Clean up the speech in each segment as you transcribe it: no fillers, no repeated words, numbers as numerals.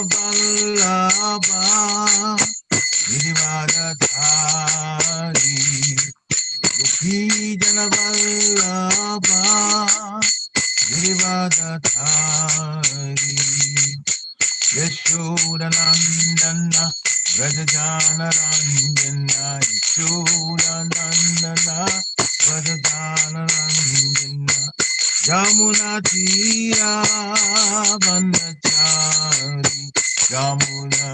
Vallabha Girivadhari Gopi Jana Vallabha Girivadhari Yashodanandana Vrajajana Ranjana Yashodanandana Vrajajana Ranjana Yamuna Tira Vandachari Yamuna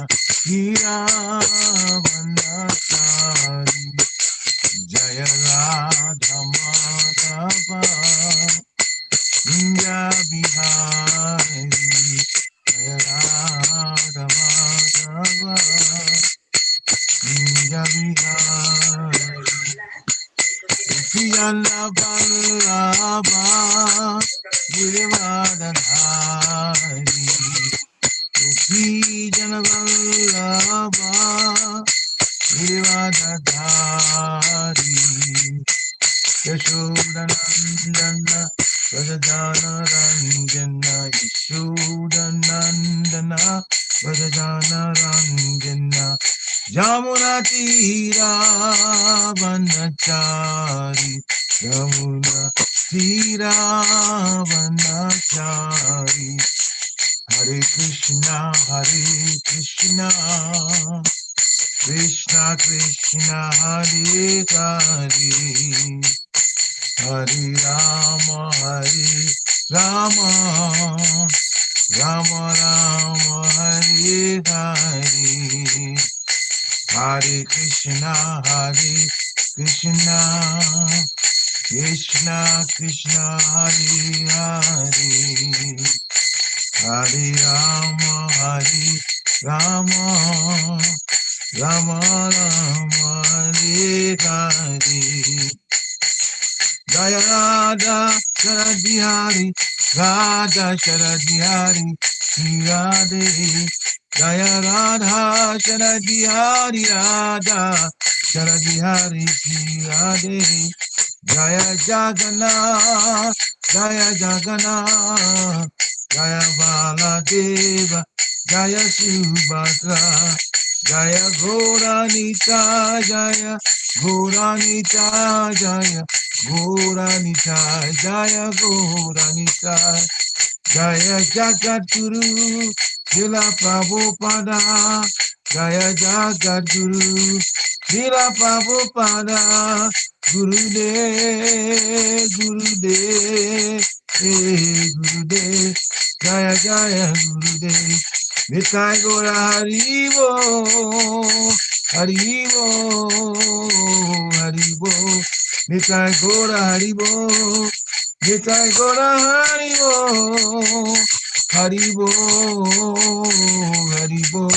Tira Vandachari Jaya Radha Madhava Inja Bihari Jaya Radha Madhava Inja Bihari Piyana Vallabha Girivadhari Gopi Jana Vallabha Girivadhari Yashodanandana Vrajajana Ranjana Yashodanandana Vrajajana Ranjana Yamuna Tira Vandachari Yamuna Tira Vandachari Hare Krishna Krishna Krishna Hare Hare Hare Rama Rama Rama Hare Hare Hare Krishna Krishna Krishna Hare Hare Hare Rama Rama Rama Hare Hare Jaya Radha Sharadihari Radha Sharadihari Radhe Jaya Radha Sharadihari Radha Sharadihari Radhe Jaya Jagannath Jaya Jagannath Jaya Baladeva Jaya Subhadra Jaya Gauranita Jaya Gauranita Jaya Gauranita Jaya Gauranita Jaya Jagadguru Srila Prabhupada Jaya Jagadguru Srila Prabhupada Gurudev Gurudev Gurudev Jaya Jaya Gurudev Nitai Gora Haribo Haribo Haribo Nitai Gora Haribo Nitai Gora Haribo Haribo Haribo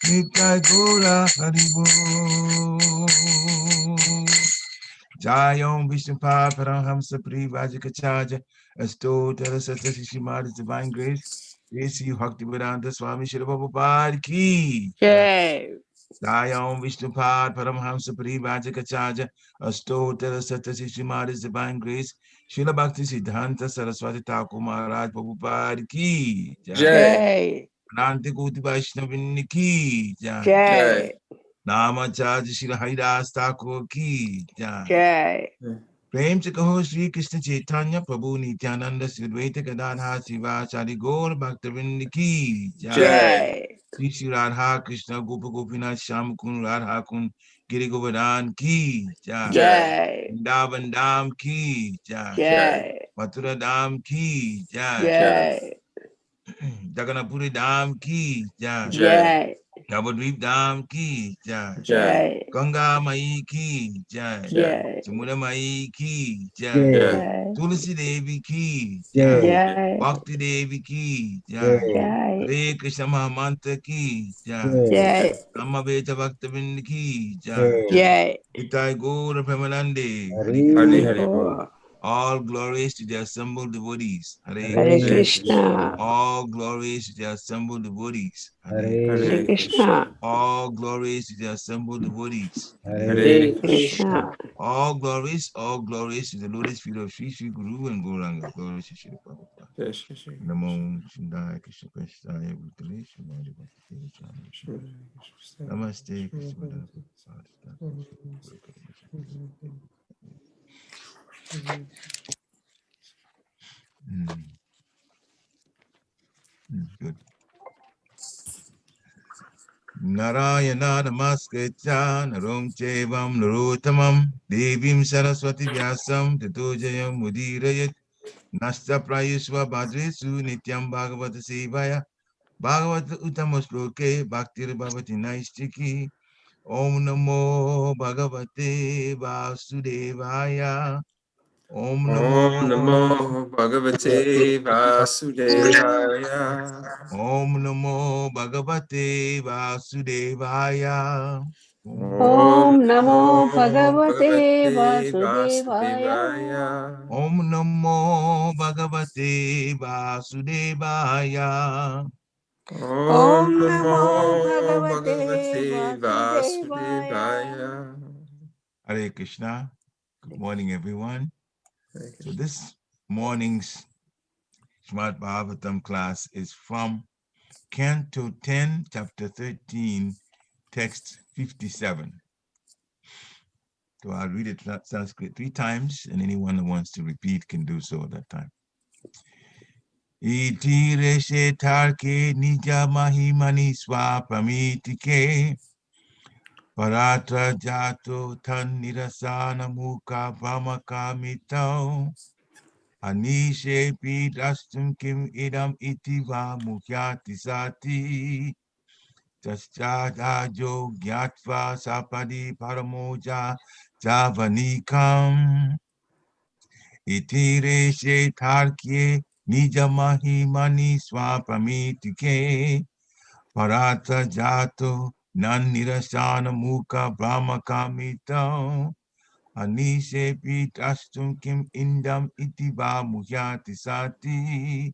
Nitai Gora Haribo Jayom Vishnupad Paramhamsa Parivajikacharya Asto Tara Satyasi Srimad Divine Grace A.C. Bhaktivedanta Swami Srila Prabhupada Ki Jai. Jayom Vishnupad Paramhamsa Parivajikacharya Asto Tara Satyasi Srimad Divine Grace Srila Bhakti Siddhanta Saraswati Thakur Maharaj Prabhupada Ki Jai. Ananta Koti Vaishnavin Ki Jai. Namacharya Srila Haridas Thakur Ki Jai. Prem se kaho Shri Krishna Chaitanya Prabhu Nityananda Sri Advaita Gadadhar Sivasari Gaur Bhaktavind Ki Jai. Sri Sri Radha Krishna Gopa Gopinath Shyam Kund Radha Kund Giri Govardhan Ki Jai. Vrindavan Dham Ki Jai. Mathura Dham Ki Jai. Jagannathpuri Dham Ki Jai. Navadvip Dham Ki Jai. Ganga Mai Ki Jai. Jamuna Mai Ki Jai. Tulsi Devi Ki Jai. Bhakti Devi Ki Jai. Hare Krishna Mahamantra Ki Jai. Namaveta Bhaktavind Ki Jai. Itai Gaura Premanande Hare All glories to the assembled devotees. Hare Krishna. All glories to the assembled devotees. Hare Krishna. All glories to the assembled devotees. Hare Krishna. All glories to the lotus feet of Sri Sri Guru and Gauranga. Glory to Sri Prabhupada. Namo Shindaya Krishna Prasthaya Bhutale Srimad Bhakti Namaste Krishna Good. Narayana Namaskritya Narom Chevam Narottamam Devim Saraswati Vyasam Tato Jayam Mudirayat Nasta Prayusva Bhadresu Nityam Bhagavata Sevaya Bhagavata Uttama Shloke Bhaktir Bhavati Naistiki Om Namo Bhagavate Vasudevaya Om Namo Bhagavate Vasudevaya. Om Namo Bhagavate Vasudevaya. Om Om Namo Namo Bhagavate Bhagavate Vasudevaya. Vasudevaya. Om Namo Bhagavate Vasudevaya. Om Om Namo Namo Bhagavate Bhagavate Vasudevaya. Vasudevaya. Hare Krishna. Good morning, everyone. So this morning's Srimad Bhagavatam class is from Canto 10, Chapter 13, Text 57. So I'll read it in Sanskrit 3 times, and anyone who wants to repeat can do so at that time. Iti reshe tarke nija mahimani swapamitike paratra jato tan nirasana mukha brahmakamito anishe pidrastum kim idam iti va mukhyati sati taschadajo gyatva sapadi paramoja javanikam iti reshe tarke nija mahimani swapamitike paratra jato nan nirasana mukha brahma kamito anishe pitastum kim indam iti va muhyati sati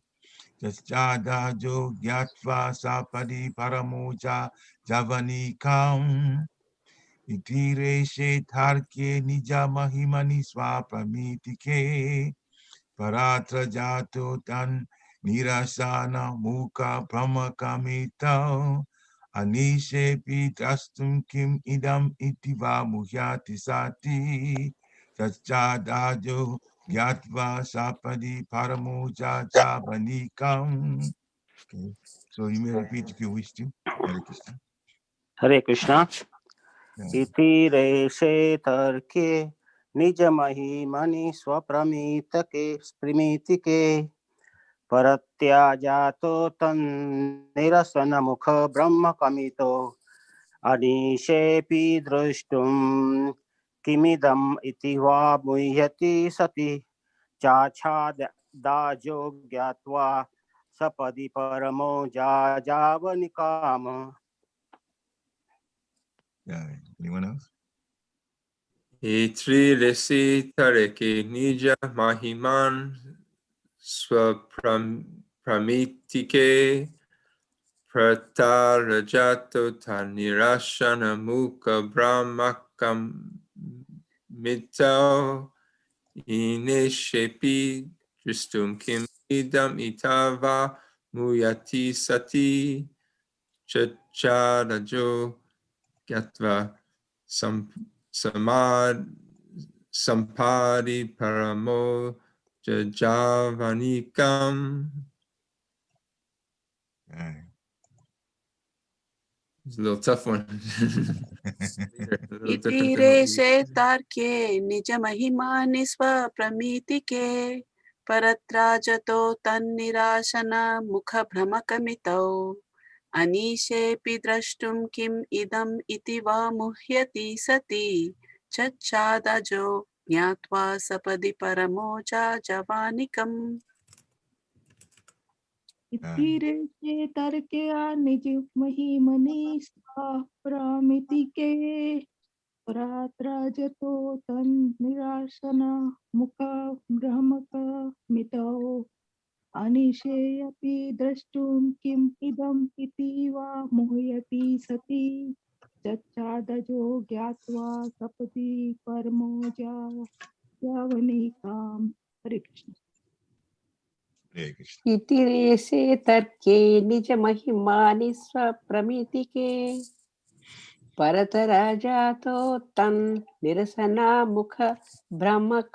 jaschadajo gyatva sapadi paramoja javanikam iti reshe tarke nija mahimani swapamitike paratra jato tan nirasana mukha brahma kamito anishe pitastum kim idam iti va muhyati sati taschadajo gyatva sapadi paramoja javanikam. Okay, so you may repeat if you wish to. Hare Krishna. Hare Krishna. Yeah. Iti reshe tarke निज महिमनि स्वप्रमितके स्मृतिके परत्याजातो तन्निरसनमुख ब्रह्मकमितो अनीशेऽपि द्रष्टुं किमिदम् इति वा मुह्यति सति चाच्छादाजो ज्ञात्वा सपदि परमो जावनिकाम. Yeah. Anyone else? Itri lesi tareke nija mahiman swapramitike pratarajato tanirashana mukha brahmakam mito ineshepi dristum kim idam itava muyati sati chachadajo gyatva sampadi paramo javanikam. Yeah. It's a little tough one. Itirese tarke nija mahimani swapramitike paratrajato tannirashana mukha brahmakamito anishepi drashtum kim idam iti va muhyati sati chachadajo jnatva sapadi paramoja javanikam. इतिरेके तरके निज महिमनि स्वाप्रामितिके परात्राजतो तन्निरासन मुख ब्रह्मक मितौ अनिशेऽपि द्रष्टुं किम् इदम् इति वा मुह्यति सति चच्चादजो ज्ञात्वा सपदि परमो यावनिकाम्. हरे कृष्ण. Hare Krishna. इतिरेशे तर्के निज महिमानि स्वप्रमितिके परतराजातो तन् निरसना मुख भ्रमक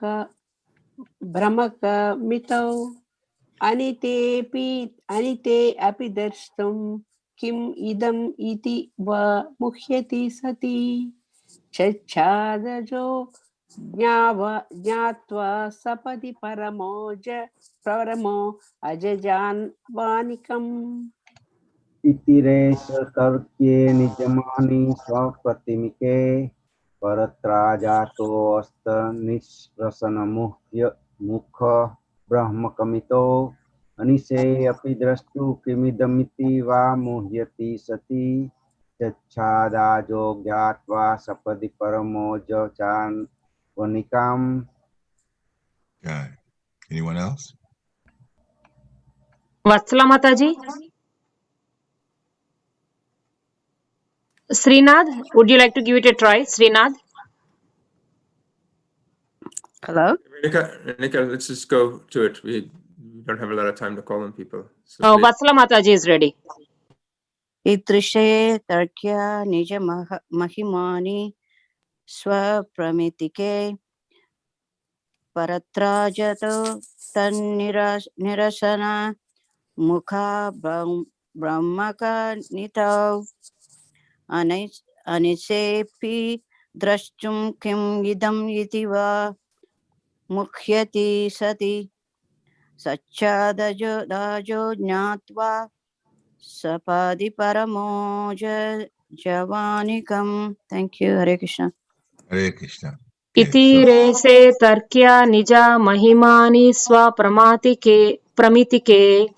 मितौ अनिते अपि द्रष्टुं किम् इदम् इति वा मुह्यति सति चच्छादजो ज्ञात्वा सपदि परमो अजजान्वानिकम् इतिरेष तर्क्ये निजमानि स्वप्रतिमिके परत्राजातोऽस्त निःश्वसनमुह्य मुख ब्रह्मकमितो अनिशे अपि द्रष्टु किमिदमिति वा मुह्यति सति चच्छादाजो ज्ञात्वा सपदि परमोजचान्वनिकाम्. Okay. Anyone else? Vatsala Mataji. Srinath, would you like to give it a try? Srinath? Hello? Renika, let's just go to it. We don't have a lot of time to call on people. So Oh, please. Vatsala Mataji is ready. Idrishe tarkya nija mahimani swapramitike paratrajato nirasana mukha brahmaka nitau anisepi drashtum kim idam iti va mukhyati sati sachadajo jnatva sapadi paramoja javanikam. Thank you. Hare Krishna. Hare Krishna. Okay, Iti so rese tarkya nija mahimani pramitike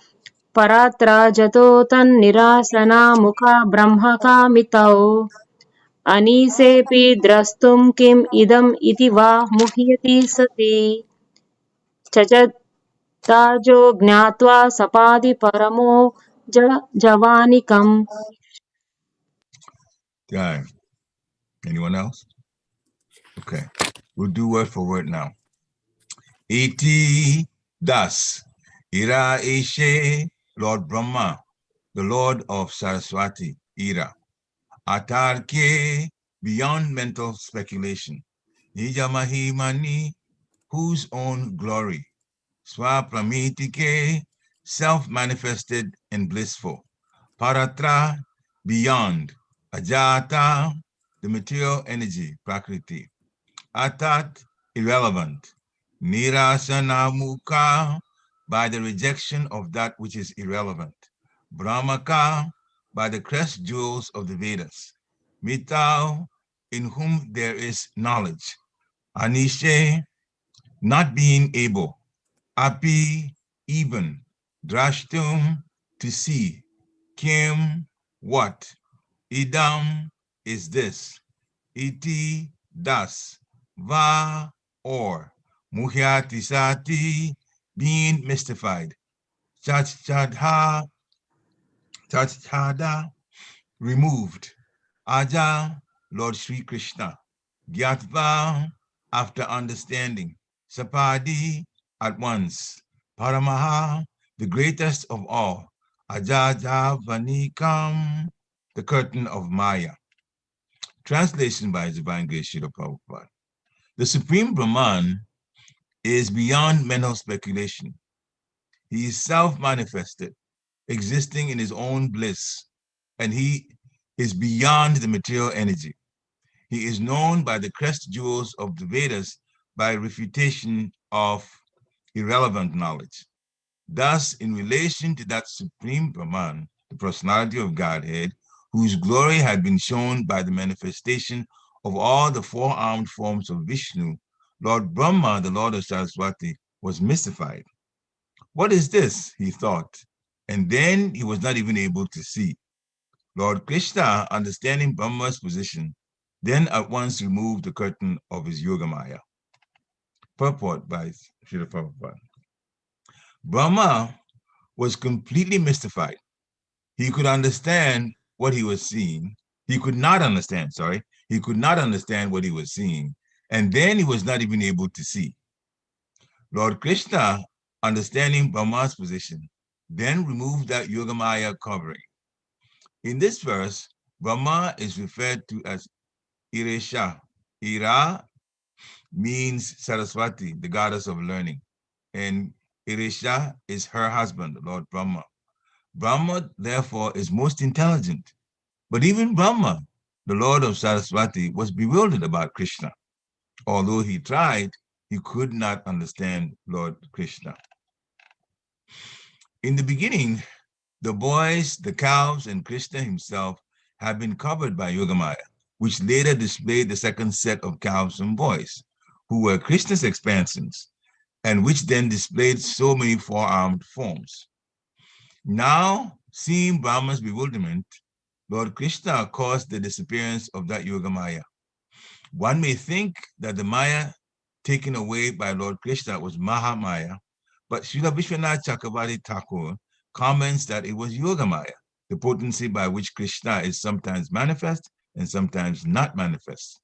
paratra jato tan nirasana mukha brahmaka mitau anisepi drastum kim idam iti va muhyati sati chachatajo gnatva sapadi paramo javanikam. okay. Anyone else? Okay. We'll do word for word now. Iti das ira eshe Lord Brahma, the Lord of Saraswati, Ira. Atarke, beyond mental speculation. Nija mahimani, whose own glory. Swapramitike, self-manifested and blissful. Paratra, beyond. Ajata, the material energy, Prakriti. Atat, irrelevant. Nirasanamuka, by the rejection of that which is irrelevant. Brahmaka, by the crest jewels of the Vedas. Mitau, in whom there is knowledge. Anishe, not being able. Api, even. Drashtum, to see. Kim, what. Idam, is this. Iti, das. Va, or. Muhyatisati, being mystified. Chachada, removed. Aja, Lord Sri Krishna. Gyatva, after understanding. Sapadi, at once. Paramaha, the greatest of all. Ajaja Vanikam, the curtain of Maya. Translation by His Divine Grace Srila Prabhupada. The Supreme Brahman is beyond mental speculation. He is self-manifested, existing in his own bliss, and he is beyond the material energy. He is known by the crest jewels of the Vedas by refutation of irrelevant knowledge. Thus, in relation to that Supreme Brahman, the personality of Godhead, whose glory had been shown by the manifestation of all the four-armed forms of Vishnu, Lord Brahma, the Lord of Saraswati, was mystified. What is this? He thought, and then he was not even able to see. Lord Krishna, understanding Brahma's position, then at once removed the curtain of his Yogamaya. Purport by Srila Prabhupada. Brahma was completely mystified. He could understand what he was seeing. He could not understand what he was seeing. And then he was not even able to see. Lord Krishna, understanding Brahma's position, then remove that Yogamaya covering. In this verse, Brahma is referred to as Iresha. Ira means Saraswati, the goddess of learning, and Iresha is her husband, Lord Brahma. Brahma, therefore, is most intelligent. But even Brahma, the Lord of Saraswati, was bewildered about Krishna. Although he tried, he could not understand Lord Krishna. In the beginning, the boys, the cows, and Krishna himself have been covered by Yogamaya, which later displayed the second set of cows and boys, who were Krishna's expansions, and which then displayed so many four-armed forms. Now, seeing Brahma's bewilderment, Lord Krishna caused the disappearance of that Yogamaya. One may think that the Maya taken away by Lord Krishna was Mahamaya, but Srila Vishwanath Chakravarti Thakur comments that it was Yogamaya, the potency by which Krishna is sometimes manifest and sometimes not manifest.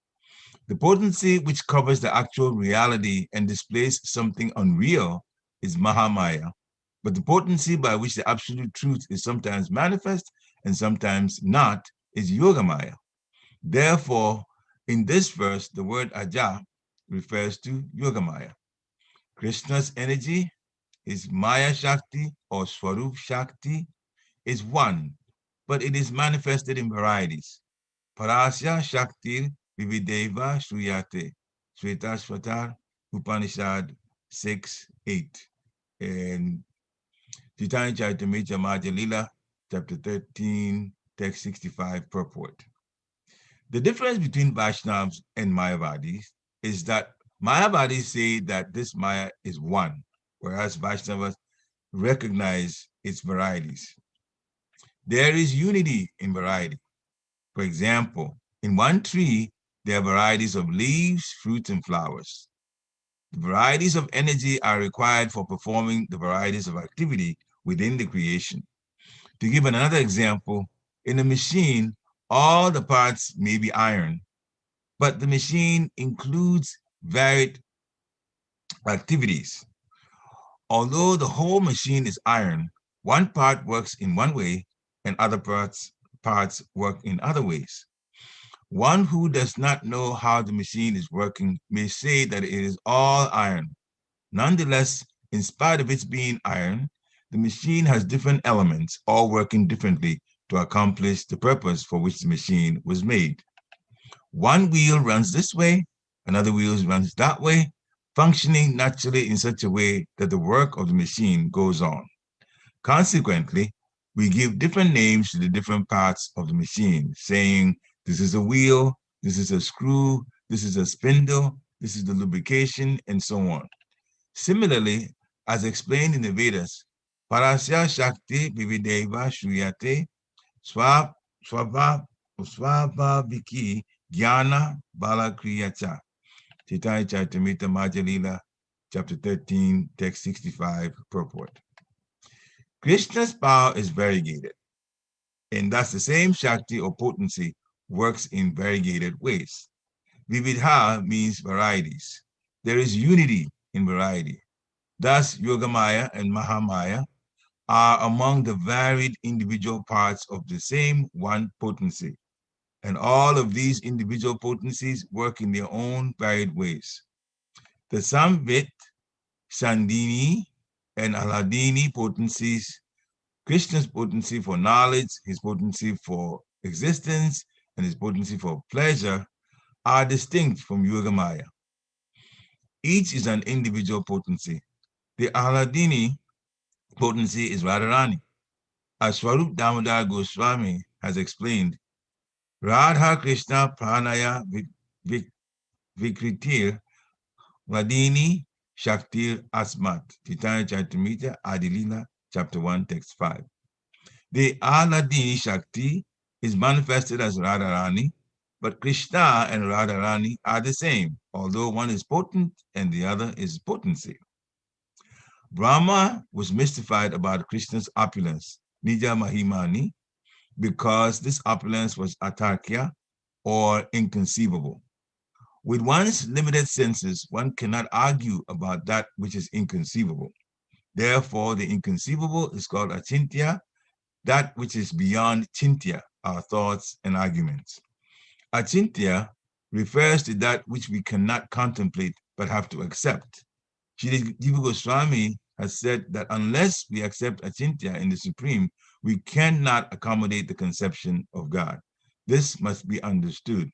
The potency which covers the actual reality and displays something unreal is Mahamaya, but the potency by which the absolute truth is sometimes manifest and sometimes not is Yogamaya. Therefore, in this verse, the word Aja refers to Yogamaya. Krishna's energy, his Maya Shakti or Swarup Shakti, is one, but it is manifested in varieties. Parasya Shakti Vivideva Shruyate, Shvetashvatar Upanishad 6:8. And Chaitanya Charitamrita Madhya Lila, chapter 13, text 65, purport. The difference between Vaishnavas and Mayavadis is that Mayavadis say that this Maya is one, whereas Vaishnavas recognize its varieties. There is unity in variety. For example, in one tree, there are varieties of leaves, fruits, and flowers. The varieties of energy are required for performing the varieties of activity within the creation. To give another example, in a machine, all the parts may be iron, but the machine includes varied activities. Although the whole machine is iron, one part works in one way and other parts work in other ways. One who does not know how the machine is working may say that it is all iron. Nonetheless, in spite of its being iron, the machine has different elements, all working differently to accomplish the purpose for which the machine was made. One wheel runs this way, another wheel runs that way, functioning naturally in such a way that the work of the machine goes on. Consequently, we give different names to the different parts of the machine, saying, this is a wheel, this is a screw, this is a spindle, this is the lubrication, and so on. Similarly, as explained in the Vedas, Parasya Shakti Vivideva Shruyate Swabhaviki Jnana Bala Kriyacha. Chaitanya Charitamrita Madhya Lila, chapter 13, text 65, purport. Krishna's power is variegated, and thus the same Shakti or potency works in variegated ways. Vividha means varieties. There is unity in variety. Thus, Yogamaya and Mahamaya are among the varied individual parts of the same one potency. And all of these individual potencies work in their own varied ways. The Samvit, Sandini, and Ahladini potencies, Krishna's potency for knowledge, his potency for existence, and his potency for pleasure are distinct from Yogamaya. Each is an individual potency. The Ahladini potency is Radharani. As Swarup Damodar Goswami has explained, Radha Krishna Pranaya Vikritir Vadini Shaktir Asmat. Chaitanya Charitamrita Adilila, chapter 1, text 5. The Ahladini Shakti is manifested as Radharani, but Krishna and Radharani are the same, although one is potent and the other is potency. Brahma was mystified about Krishna's opulence, Nija Mahimani, because this opulence was atarkya, or inconceivable. With one's limited senses, one cannot argue about that which is inconceivable. Therefore, the inconceivable is called achintya, that which is beyond chintya, our thoughts and arguments. Achintya refers to that which we cannot contemplate but have to accept. Shri Jiva Goswami has said that unless we accept achintya in the Supreme, we cannot accommodate the conception of God. This must be understood.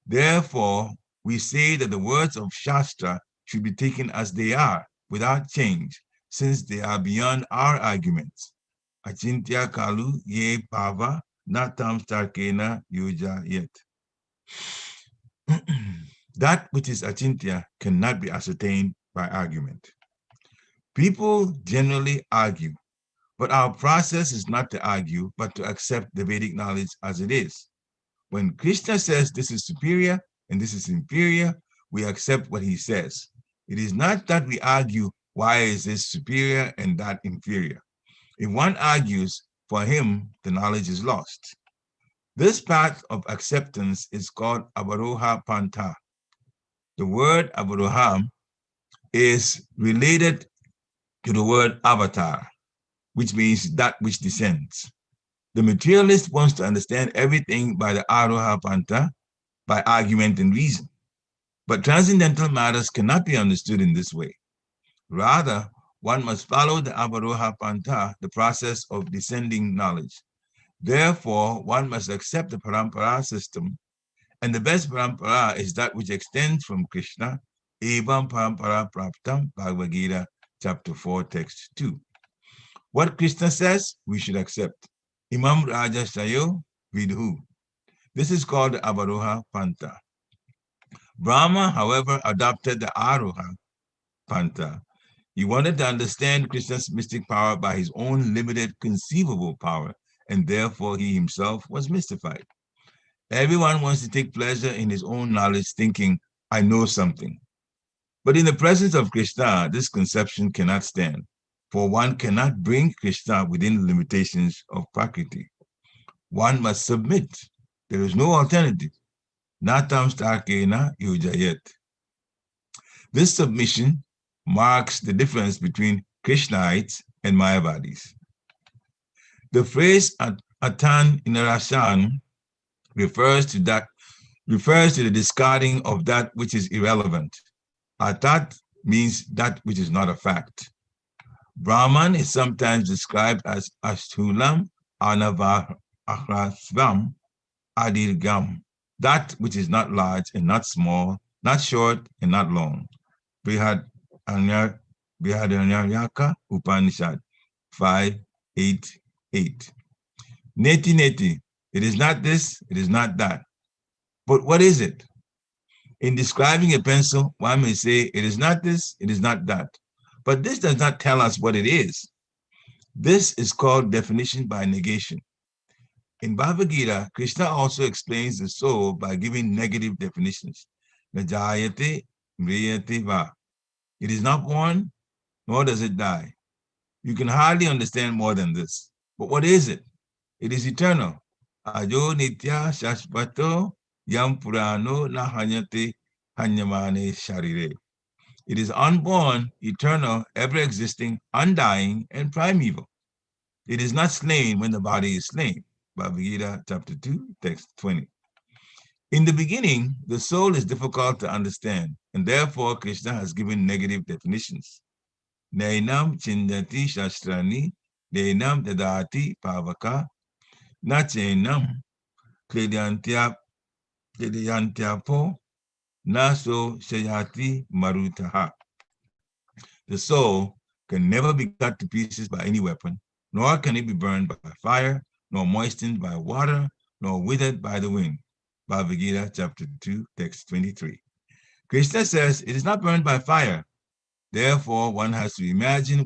Therefore, we say that the words of Shastra should be taken as they are, without change, since they are beyond our arguments. Achintya kalu ye bhava natam starkena yuja yet. That which is achintya cannot be ascertained by argument. People generally argue, but our process is not to argue, but to accept the Vedic knowledge as it is. When Krishna says this is superior and this is inferior, we accept what he says. It is not that we argue, why is this superior and that inferior? If one argues, for him, the knowledge is lost. This path of acceptance is called Avaroha Pantha. The word Avaroha is related to the word avatar, which means that which descends. The materialist wants to understand everything by the Aroha Pantha, by argument and reason. But transcendental matters cannot be understood in this way. Rather, one must follow the Avaroha Pantha, the process of descending knowledge. Therefore, one must accept the Parampara system, and the best Parampara is that which extends from Krishna, Evam Parampara Praptam, Bhagavad Gita, chapter 4, text 2. What Krishna says, we should accept. Imam Raja Sayo Vidhu. This is called the Avaroha Pantha. Brahma, however, adopted the Aroha Pantha. He wanted to understand Krishna's mystic power by his own limited conceivable power, and therefore he himself was mystified. Everyone wants to take pleasure in his own knowledge, thinking, I know something. But in the presence of Krishna, this conception cannot stand, for one cannot bring Krishna within the limitations of Prakriti. One must submit. There is no alternative. Natam starkena yujayet. This submission marks the difference between Krishnaites and Mayavadis. The phrase atan inarasan refers to the discarding of that which is irrelevant. Atat means that which is not a fact. Brahman is sometimes described as Asthulam Anavarasvam Adirgam, that which is not large and not small, not short and not long. Brihadanyaka Upanishad 5:8-8. Neti neti, it is not this, it is not that. But what is it? In describing a pencil, one may say, it is not this, it is not that. But this does not tell us what it is. This is called definition by negation. In Bhagavad Gita, Krishna also explains the soul by giving negative definitions. Najayate mriyate va. It is not born, nor does it die. You can hardly understand more than this. But what is it? It is eternal. Ajo nitya shashvato yam purano na hanyate hanyamane sharire. It is unborn, eternal, ever-existing, undying, and primeval. It is not slain when the body is slain. Bhagavad Gita, chapter 2, text 20. In the beginning, the soul is difficult to understand, and therefore Krishna has given negative definitions. Nainam chindati shastrani, nainam dadati pavaka, nachainam kledyantyapho, naso shayati marutaha. The soul can never be cut to pieces by any weapon, nor can it be burned by fire, nor moistened by water, nor withered by the wind. Bhagavad Gita, chapter 2, text 23. Krishna says it is not burned by fire. Therefore, one has to imagine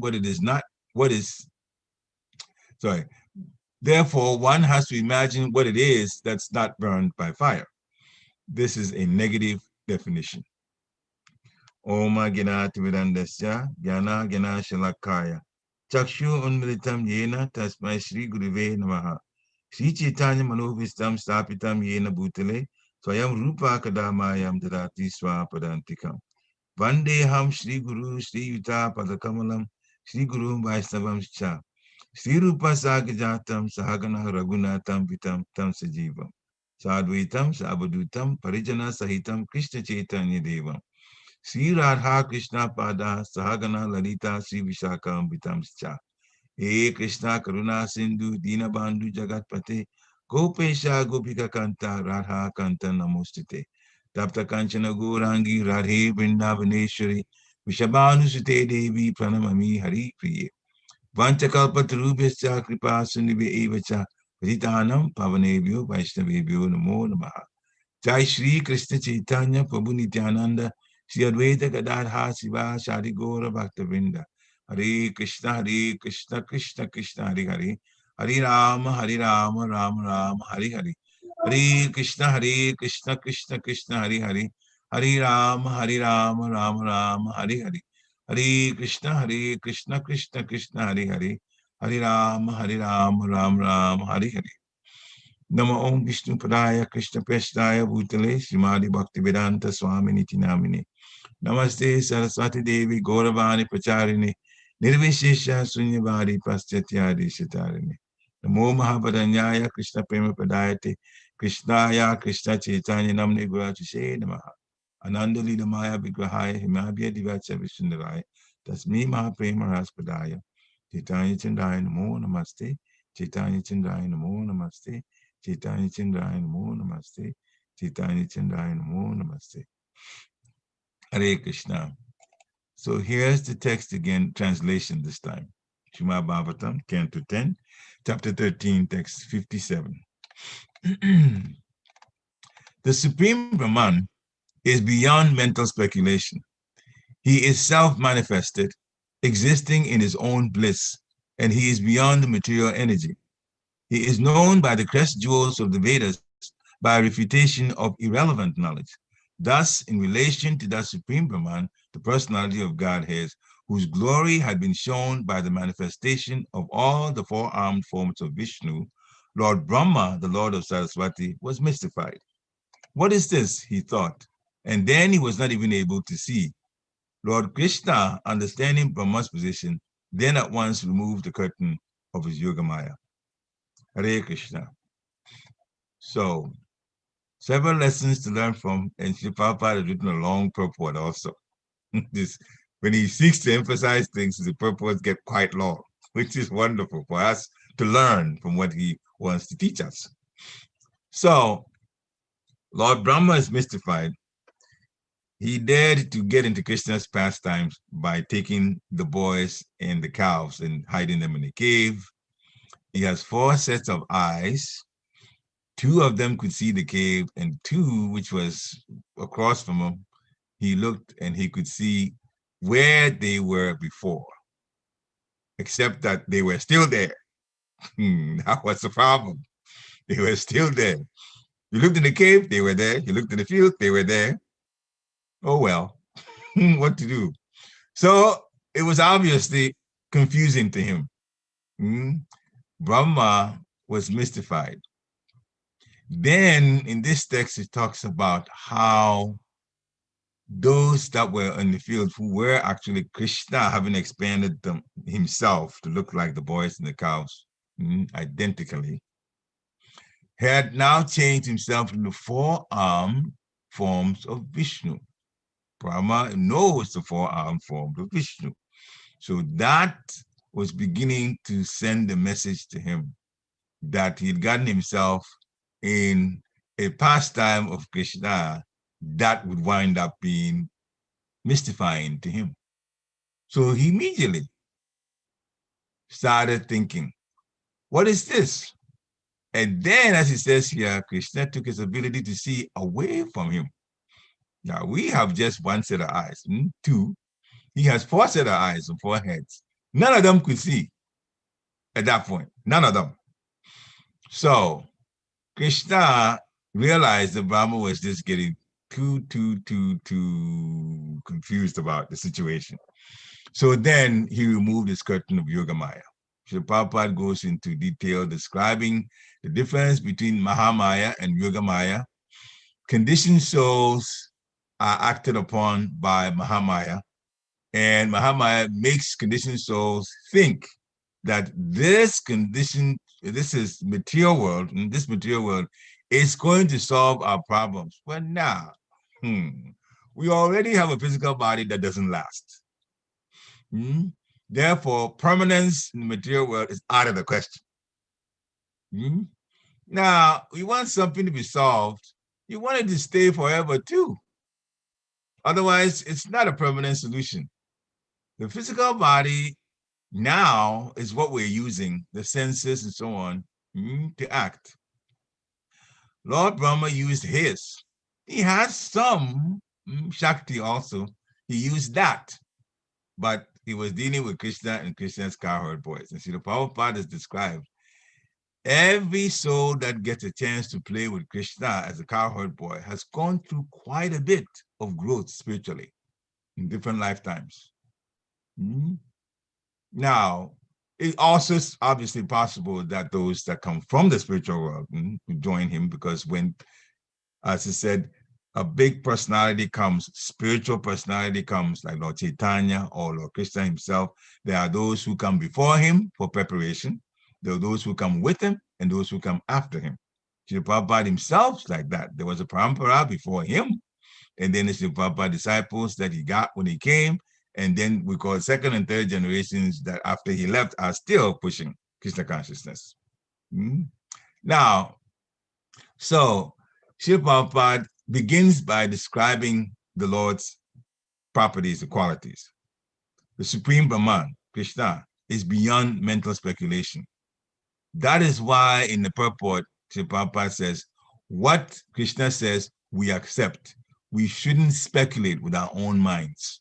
Therefore, one has to imagine what it is that's not burned by fire. This is a negative definition. Oma Gnati Vedandasya Gyana Gyana Shalakaya Chakshu Unmritam Yena Tasmai Shri Guruve Namaha Shri Chaitanya Manovistam Stapitam Yena Bhutale Swayam Rupa Kadamayam Dadati Swapadantikam Vandeham Shri Guru Shri Yuta Padakamalam Sri Guru Vaishnavam Cha, Sri Rupa Sagajatam Sahagana Raghunatam Vitam Tam Sajivam, Sadvaitam Sabadutam Parijana Sahitam Krishna Chaitanya Devam, Sri Radha Krishna Pada Sahagana Lalita Sri Vishakam Vitam Cha, He Krishna Karuna Sindhu Dinabandhu Jagatpate, Gopesha Gopika Kanta Radha Kanta Namostite, Tapta Kanchana Gourangi Radhe Vrindavaneshwari, Vishabhanusute Devi Pranamami Hari Priye, Vanchakalpatarubhyascha Kripa Sunive Evacha, Paritanam Pavanebhyo Vaishnavebhyo Namo Namaha. Jai Shri Krishna Chaitanya Prabhu Nityananda, Shri Advaita Gadadha Siva Shadi Gora Bhaktavinda, Hare Krishna, Krishna Krishna, Hare Hare, Hare Rama, Rama Rama, Hare Hare, Hare Krishna, Krishna Krishna, Hare Hare, Hare Rama, Rama Rama, Hare Hare, Hare Krishna, Krishna Krishna, Hare Hare, Hare Rama, Rama Rama, Hare Hare. Nama Om Vishnu Padaya Krishna Peshtaya Bhutale Srimadi Bhaktivedanta Swami Niti Namine. Namaste Saraswati Devi Gauravani Pracharini Nirvishesha Sunyavadi Paschatya Shatarine. Namo Mahabharanyaya Krishna Prema Padayate Krishnaya Krishna Chaitanya Namne Gurachise Namaha. Ananda Lila Maya Vigrahaya Himabhya Divacha Vishundaraya Tasmi Mahaprema Raspadaya Chaitanya Chandaya Namo Namaste Chaitanya Chandaya Namo Namaste Chaitanya Chandaya Namo Namaste Chaitanya Chandaya Namo Namaste. Hare Krishna. So here's the text again, translation this time. Srimad Bhagavatam, Canto 10, Chapter 13, Text 57. The Supreme Brahman is beyond mental speculation. He is self-manifested, existing in his own bliss, and he is beyond the material energy. He is known by the crest jewels of the Vedas by refutation of irrelevant knowledge. Thus, in relation to that Supreme Brahman, the personality of Godhead, whose glory had been shown by the manifestation of all the four-armed forms of Vishnu, Lord Brahma, the Lord of Saraswati, was mystified. What is this, he thought, and then he was not even able to see. Lord Krishna, understanding Brahma's position, then at once removed the curtain of his Yogamaya. Hare Krishna. So, several lessons to learn from, and Sri Prabhupada has written a long purport also. When he seeks to emphasize things, the purports get quite long, which is wonderful for us to learn from what he wants to teach us. So, Lord Brahma is mystified. He dared to get into Krishna's pastimes by taking the boys and the cows and hiding them in a cave. He has 4 sets of eyes. 2 of them could see the cave, and 2, which was across from him, he looked and he could see where they were before, except that they were still there. That was the problem. They were still there. You looked in the cave, they were there. You looked in the field, they were there. Oh, well, what to do? So it was obviously confusing to him. Brahma was mystified. Then in this text, it talks about how those that were in the field who were actually Krishna, having expanded them himself to look like the boys and the cows identically, had now changed himself into 4-armed forms of Vishnu. Brahma knows the 4-armed forms of Vishnu. So that was beginning to send a message to him that he had gotten himself in a pastime of Krishna that would wind up being mystifying to him. So he immediately started thinking, what is this? And then, as he says here, Krishna took his ability to see away from him. Now, we have just 1 set of eyes, 2. He has 4 set of eyes and 4 heads. None of them could see at that point, none of them. So Krishna realized that Brahma was just getting too confused about the situation. So then he removed his curtain of Yogamaya. So Prabhupada goes into detail describing the difference between Mahamaya and Yogamaya. Conditioned souls are acted upon by Mahamaya, And Mahamaya makes conditioned souls think that this is material world, and this material world is going to solve our problems. Well, now, we already have a physical body that doesn't last. Therefore, permanence in the material world is out of the question. Now, we want something to be solved. You want it to stay forever too. Otherwise, it's not a permanent solution. The physical body now is what we're using, the senses and so on, to act. Lord Brahma used his. He has some Shakti also. He used that. But he was dealing with Krishna and Krishna's cowherd boys. And see, the Prabhupada is described. Every soul that gets a chance to play with Krishna as a cowherd boy has gone through quite a bit of growth spiritually in different lifetimes. Now, it also is obviously possible that those that come from the spiritual world join him, because when, as I said, a big personality comes, spiritual personality comes, like Lord Chaitanya or Lord Krishna himself, there are those who come before him for preparation. There are those who come with him and those who come after him. Srila Prabhupada himself is like that. There was a parampara before him, and then the Srila Prabhupada disciples that he got when he came, and then we call second and third generations that after he left are still pushing Krishna consciousness. Now, so Srila Prabhupada begins by describing the Lord's properties, the qualities. The Supreme Brahman, Krishna, is beyond mental speculation. That is why in the purport, Srila Prabhupada says, what Krishna says, we accept. We shouldn't speculate with our own minds.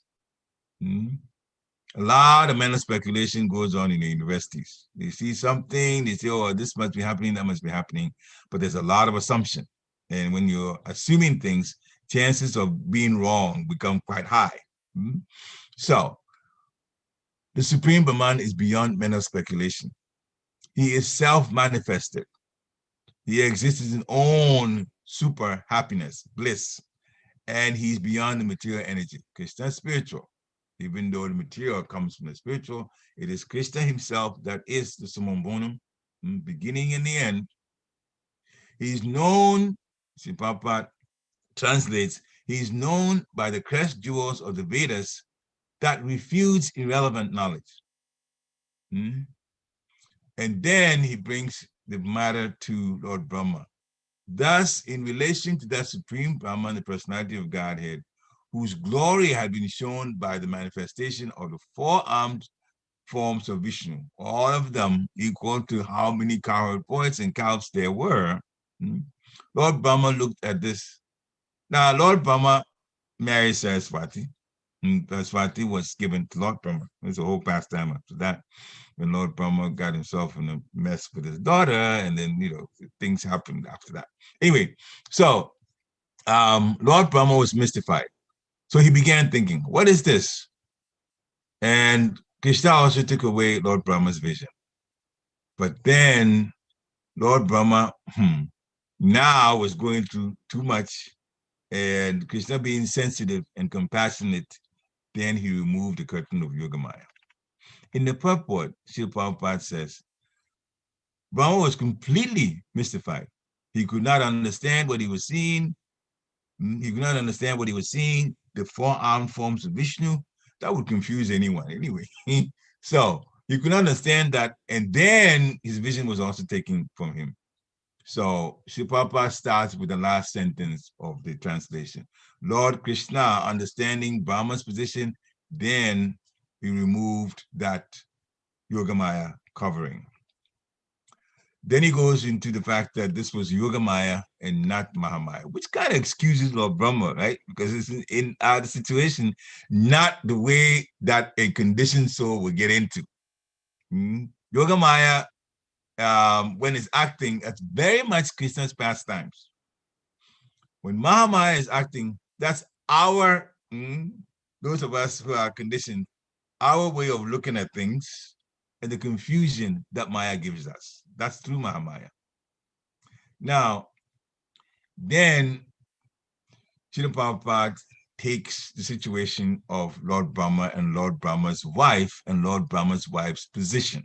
A lot of mental speculation goes on in the universities. They see something, they say, oh, this must be happening, that must be happening. But there's a lot of assumption. And when you're assuming things, chances of being wrong become quite high. So, the Supreme Brahman is beyond mental speculation. He is self-manifested. He exists in his own super happiness, bliss, and he's beyond the material energy. Krishna is spiritual. Even though the material comes from the spiritual, it is Krishna himself that is the summum bonum, beginning and the end. He's known, Srila Prabhupada translates, he's known by the crest jewels of the Vedas that refutes irrelevant knowledge. And then he brings the matter to Lord Brahma. Thus, in relation to that Supreme Brahman, the personality of Godhead, whose glory had been shown by the manifestation of the four-armed forms of Vishnu, all of them equal to how many cowherd boys and cows there were, Lord Brahma looked at this. Now, Lord Brahma married Saraswati. Saraswati was given to Lord Brahma. There's a whole pastime after that, when Lord Brahma got himself in a mess with his daughter, and then, things happened after that. Anyway, so Lord Brahma was mystified. So he began thinking, what is this? And Krishna also took away Lord Brahma's vision. But then Lord Brahma now was going through too much, and Krishna being sensitive and compassionate, then he removed the curtain of Yogamaya. In the purport, Srila Prabhupada says, Brahma was completely mystified. He could not understand what he was seeing. He could not understand what he was seeing, the four-armed forms of Vishnu. That would confuse anyone anyway. So he could not understand that, and then his vision was also taken from him. So Srila Prabhupada starts with the last sentence of the translation. Lord Krishna, understanding Brahma's position, then he removed that Yogamaya covering. Then he goes into the fact that this was Yogamaya and not Mahamaya, which kind of excuses Lord Brahma, right? Because it's in our situation, not the way that a conditioned soul would get into. Yogamaya, when it's acting, that's very much Krishna's pastimes. When Mahamaya is acting, that's our, those of us who are conditioned, our way of looking at things and the confusion that Maya gives us. That's through Mahamaya. Now, then Srila Prabhupada takes the situation of Lord Brahma and Lord Brahma's wife and Lord Brahma's wife's position.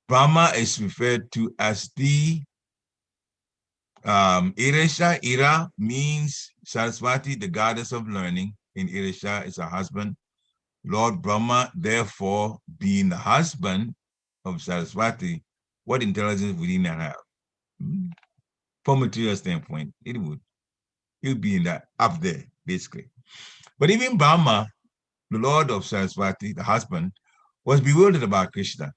Brahma is referred to as the Iresha. Ira means Saraswati, the goddess of learning. In Iresha is a husband. Lord Brahma, therefore, being the husband of Saraswati, what intelligence would he not have? From a material standpoint, it would be in that up there, basically. But even Brahma, the Lord of Saraswati, the husband, was bewildered about Krishna.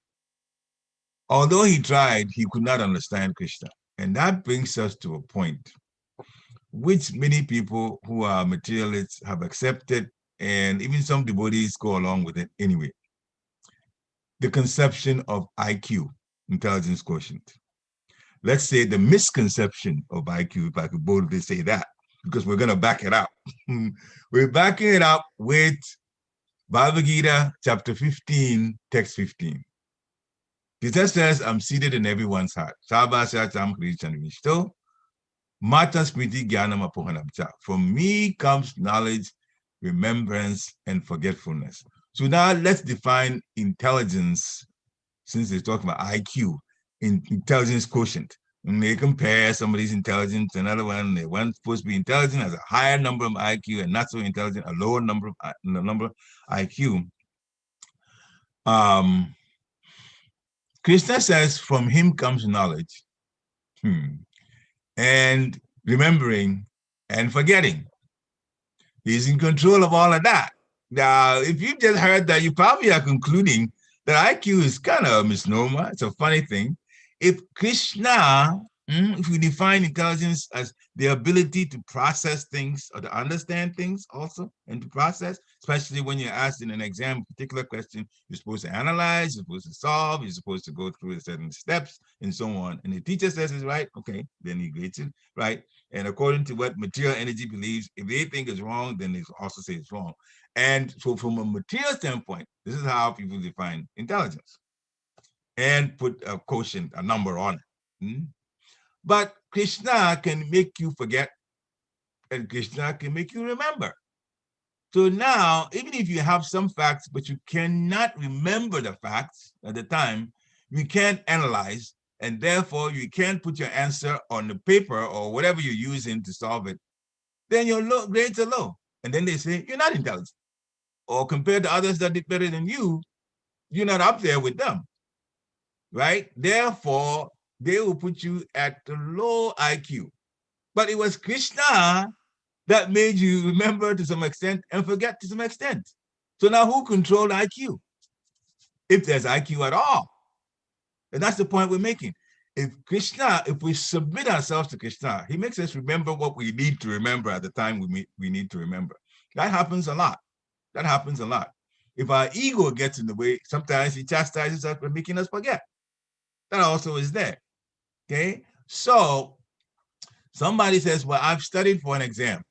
Although he tried, he could not understand Krishna. And that brings us to a point which many people who are materialists have accepted, and even some devotees go along with it anyway. The conception of IQ, intelligence quotient. Let's say the misconception of IQ, if I could boldly say that, because we're going to back it up. We're backing it up with Bhagavad Gita, chapter 15, text 15. Jesus says, I'm seated in everyone's heart. From me comes knowledge, remembrance, and forgetfulness. So now let's define intelligence, since they're talking about IQ, in intelligence quotient. When they compare somebody's intelligence to another one, they one supposed to be intelligent has a higher number of IQ and not so intelligent, a lower number of IQ. Krishna says, from him comes knowledge, and remembering and forgetting. He's in control of all of that. Now, if you just heard that, you probably are concluding that IQ is kind of a misnomer. It's a funny thing. If Krishna, if we define intelligence as the ability to process things or to understand things also and to process, especially when you're asked in an exam a particular question, you're supposed to analyze, you're supposed to solve, you're supposed to go through certain steps and so on. And the teacher says it's right, okay, then he grades it, right? And according to what material energy believes, if they think it's wrong, then they also say it's wrong. And so from a material standpoint, this is how people define intelligence and put a quotient, a number on it. But Krishna can make you forget and Krishna can make you remember. So now, even if you have some facts, but you cannot remember the facts at the time, you can't analyze, and therefore you can't put your answer on the paper or whatever you're using to solve it, then your grades are low. And then they say, you're not intelligent. Or compared to others that did better than you, you're not up there with them, right? Therefore, they will put you at the low IQ. But it was Krishna that made you remember to some extent and forget to some extent. So now who controlled IQ? If there's IQ at all. And that's the point we're making. If we submit ourselves to Krishna, he makes us remember what we need to remember at the time we need to remember. That happens a lot. That happens a lot. If our ego gets in the way, sometimes he chastises us for making us forget. That also is there. Okay? So somebody says, well, I've studied for an exam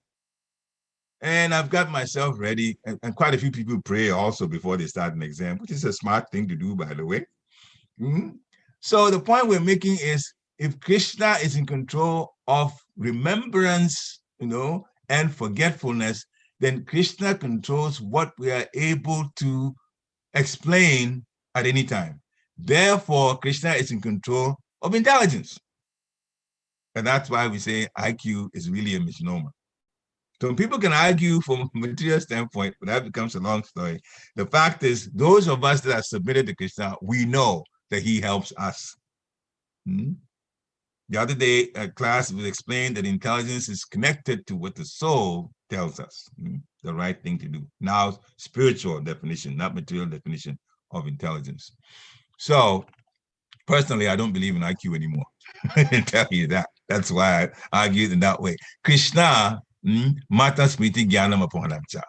and I've got myself ready. And quite a few people pray also before they start an exam, which is a smart thing to do, by the way. So the point we're making is if Krishna is in control of remembrance, and forgetfulness, then Krishna controls what we are able to explain at any time. Therefore, Krishna is in control of intelligence. And that's why we say IQ is really a misnomer. So people can argue from a material standpoint, but that becomes a long story. The fact is, those of us that are submitted to Krishna, we know that he helps us. The other day, a class was explained that intelligence is connected to what the soul tells us, the right thing to do. Now, spiritual definition, not material definition of intelligence. So, personally, I don't believe in IQ anymore. I can tell you that. That's why I argue in that way. Krishna, Mata Smriti Jnanam Apohanamcha.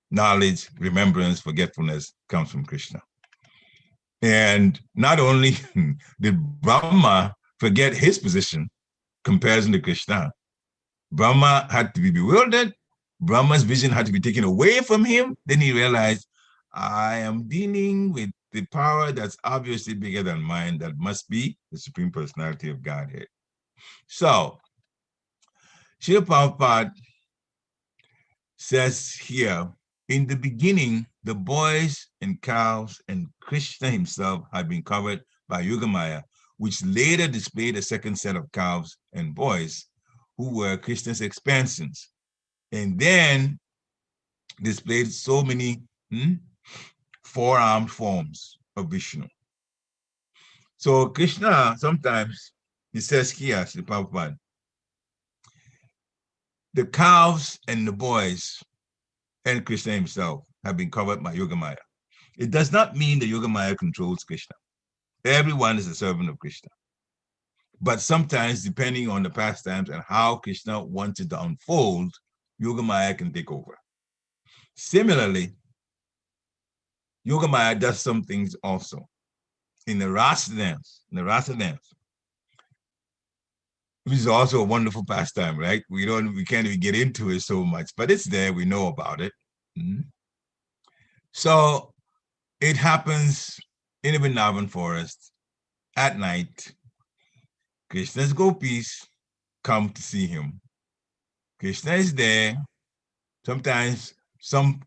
Knowledge, remembrance, forgetfulness comes from Krishna. And not only did Brahma forget his position, comparison to Krishna, Brahma had to be bewildered. Brahma's vision had to be taken away from him. Then he realized, I am dealing with the power that's obviously bigger than mine, that must be the Supreme Personality of Godhead. So, Srila Prabhupada says here, in the beginning, the boys and cows and Krishna himself had been covered by Yogamaya, which later displayed a second set of cows and boys who were Krishna's expansions, and then displayed so many four-armed forms of Vishnu. So Krishna, sometimes, he says here, Srila Prabhupada, the cows and the boys and Krishna himself have been covered by Yogamaya. It does not mean that Yogamaya controls Krishna. Everyone is a servant of Krishna. But sometimes, depending on the pastimes and how Krishna wants it to unfold, Yogamaya can take over. Similarly, Yogamaya does some things also. In the rasa dance, which is also a wonderful pastime, right? We can't even get into it so much, but it's there, we know about it. So it happens in the Vrindavan forest at night. Krishna's gopis come to see him. Krishna is there. Sometimes some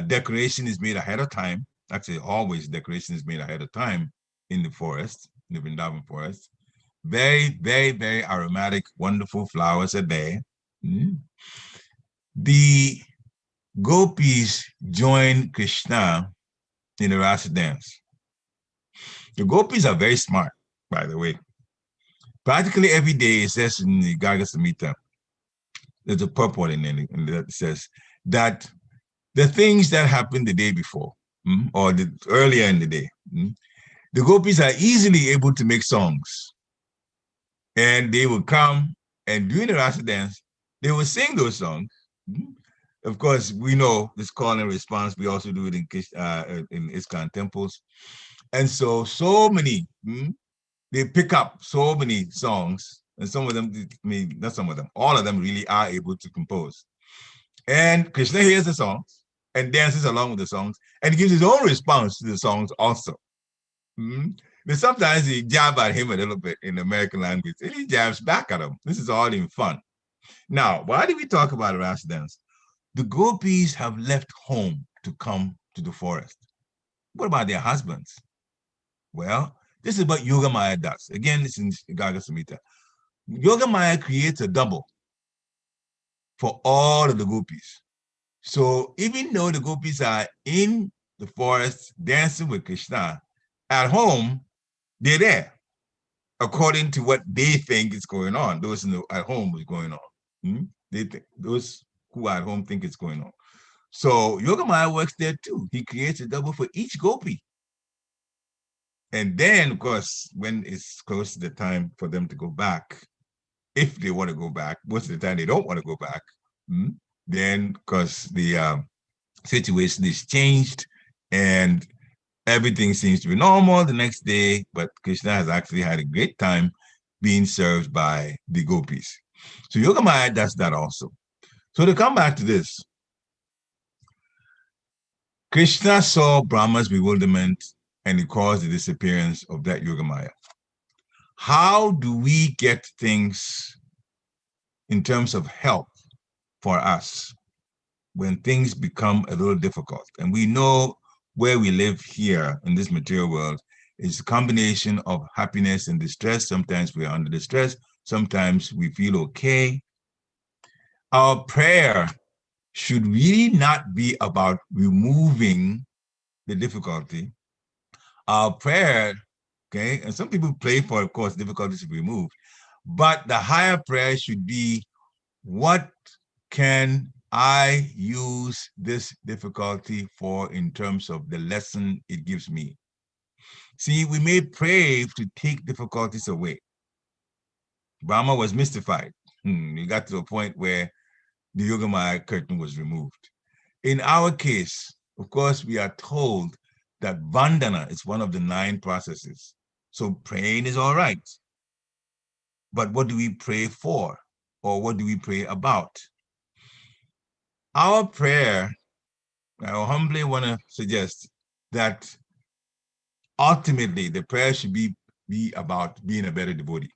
decoration is made ahead of time. Actually, always decoration is made ahead of time in the forest, in the Vrindavan forest. Very, very, very aromatic, wonderful flowers are there. The gopis join Krishna in the rasa dance. The gopis are very smart, by the way. Practically every day, it says in the Garga Samhita, there's a purport in it that says that the things that happened the day before, or earlier in the day, the gopis are easily able to make songs. And they will come and during the rasa dance, they will sing those songs. Of course, we know this call and response. We also do it in ISKCON temples. And so many, they pick up so many songs, and some of them, not some of them, all of them really are able to compose. And Krishna hears the songs and dances along with the songs and gives his own response to the songs also. But sometimes he jab at him a little bit in the American language, and he jabs back at him. This is all in fun. Now, why did we talk about rasa dance? The gopis have left home to come to the forest. What about their husbands? Well, this is what Yogamaya does. Again, this is in Garga Samhita. Yogamaya creates a double for all of the gopis. So even though the gopis are in the forest dancing with Krishna, at home, they're there according to what they think is going on. Those at home is going on. Those who are at home think it's going on. So Yogamaya works there too. He creates a double for each gopi. And then, of course, when it's close to the time for them to go back, if they want to go back, most of the time they don't want to go back, then because the situation is changed and everything seems to be normal the next day, but Krishna has actually had a great time being served by the gopis. So Yogamaya does that also. So to come back to this, Krishna saw Brahma's bewilderment and it caused the disappearance of that Yogamaya. How do we get things in terms of help for us when things become a little difficult? And we know where we live here in this material world is a combination of happiness and distress. Sometimes we are under distress. Sometimes we feel okay. Our prayer should really not be about removing the difficulty. Our prayer, okay, and some people pray for, of course, difficulties to be removed, but the higher prayer should be, what can I use this difficulty for in terms of the lesson it gives me? See, we may pray to take difficulties away. Brahma was mystified. He got to a point where the Yogamaya curtain was removed. In our case, of course, we are told that Vandana is one of the 9 processes. So praying is all right. But what do we pray for? Or what do we pray about? Our prayer, I humbly want to suggest that ultimately the prayer should be about being a better devotee.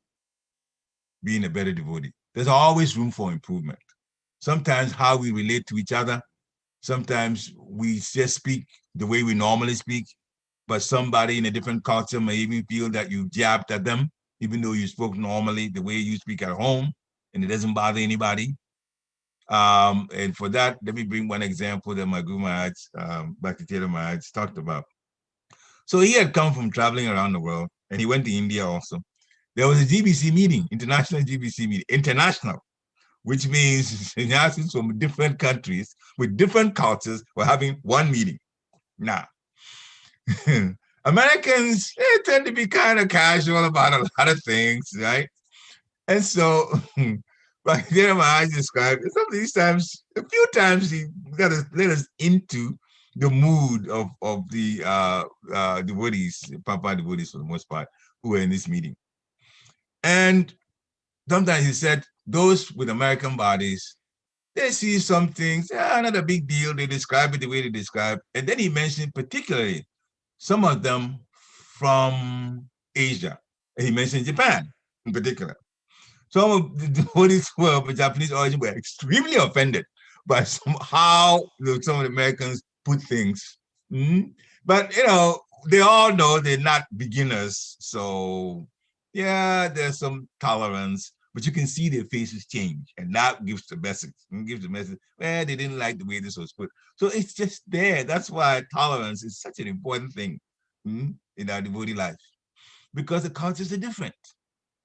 Being a better devotee. there's always room for improvement. Sometimes how we relate to each other, sometimes we just speak the way we normally speak, but somebody in a different culture may even feel that you jabbed at them, even though you spoke normally the way you speak at home, and it doesn't bother anybody. And for that, let me bring one example that my Guru Maharaj, Bhakti Maharaj, talked about. So he had come from traveling around the world, and he went to India also. There was a GBC meeting, international GBC meeting, international, which means sannyasins from different countries with different cultures were having one meeting. Now, Americans, they tend to be kind of casual about a lot of things, right? And so, like Jeremiah described, some of these times, a few times he got to let us into the mood of the devotees, Papa devotees for the most part, who were in this meeting. And sometimes he said, those with American bodies, they see some things, not a big deal. They describe it the way they describe. And then he mentioned particularly some of them from Asia. And he mentioned Japan in particular. Some of the devotees who were of Japanese origin were extremely offended by how some of the Americans put things. But, they all know they're not beginners. So, yeah, there's some tolerance, but you can see their faces change. And that gives the message. Well, they didn't like the way this was put. So it's just there. That's why tolerance is such an important thing in our devotee life, because the cultures are different.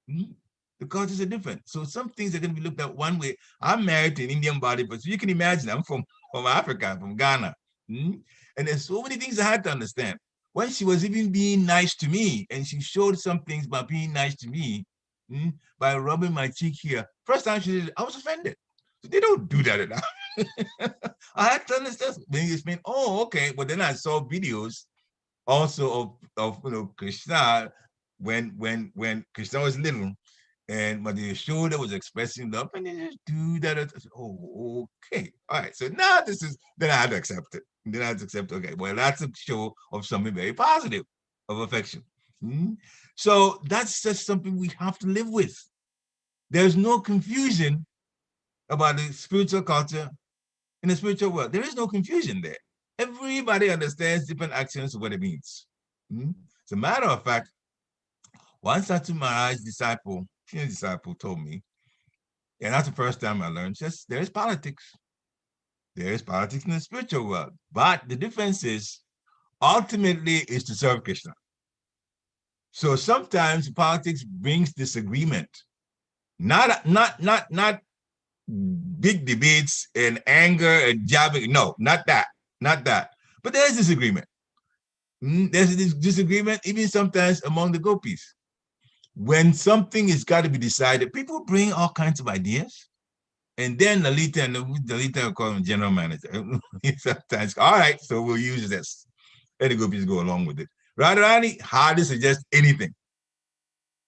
The cultures are different. So some things are going to be looked at one way. I'm married to an Indian body, but so you can imagine I'm from Africa, from Ghana. And there's so many things I had to understand. When she was even being nice to me, and she showed some things by being nice to me, by rubbing my cheek here. First time she did it, I was offended. So they don't do that enough. I had to understand. Then you explain, oh, okay. But then I saw videos also of Krishna when Krishna was little, and Mother Yashoda was expressing love, and they just do that. I said, oh, okay. All right. So now then I had to accept it. And then I had to accept, okay, well, that's a show of something very positive, of affection. So that's just something we have to live with. There's no confusion about the spiritual culture in the spiritual world. There is no confusion there. Everybody understands different actions of what it means. As a matter of fact, one Satu Maharaj's disciple, senior disciple, told me, and that's the first time I learned, just there is politics. There is politics in the spiritual world. But the difference is, ultimately, is to serve Krishna. So sometimes politics brings disagreement. Not big debates and anger and jabbing. No, not that. But there's disagreement. There's this disagreement even sometimes among the gopis. When something has got to be decided, people bring all kinds of ideas. And then Lalita will call him general manager. Sometimes, all right, so we'll use this. And the gopis go along with it. Radharani hardly suggests anything.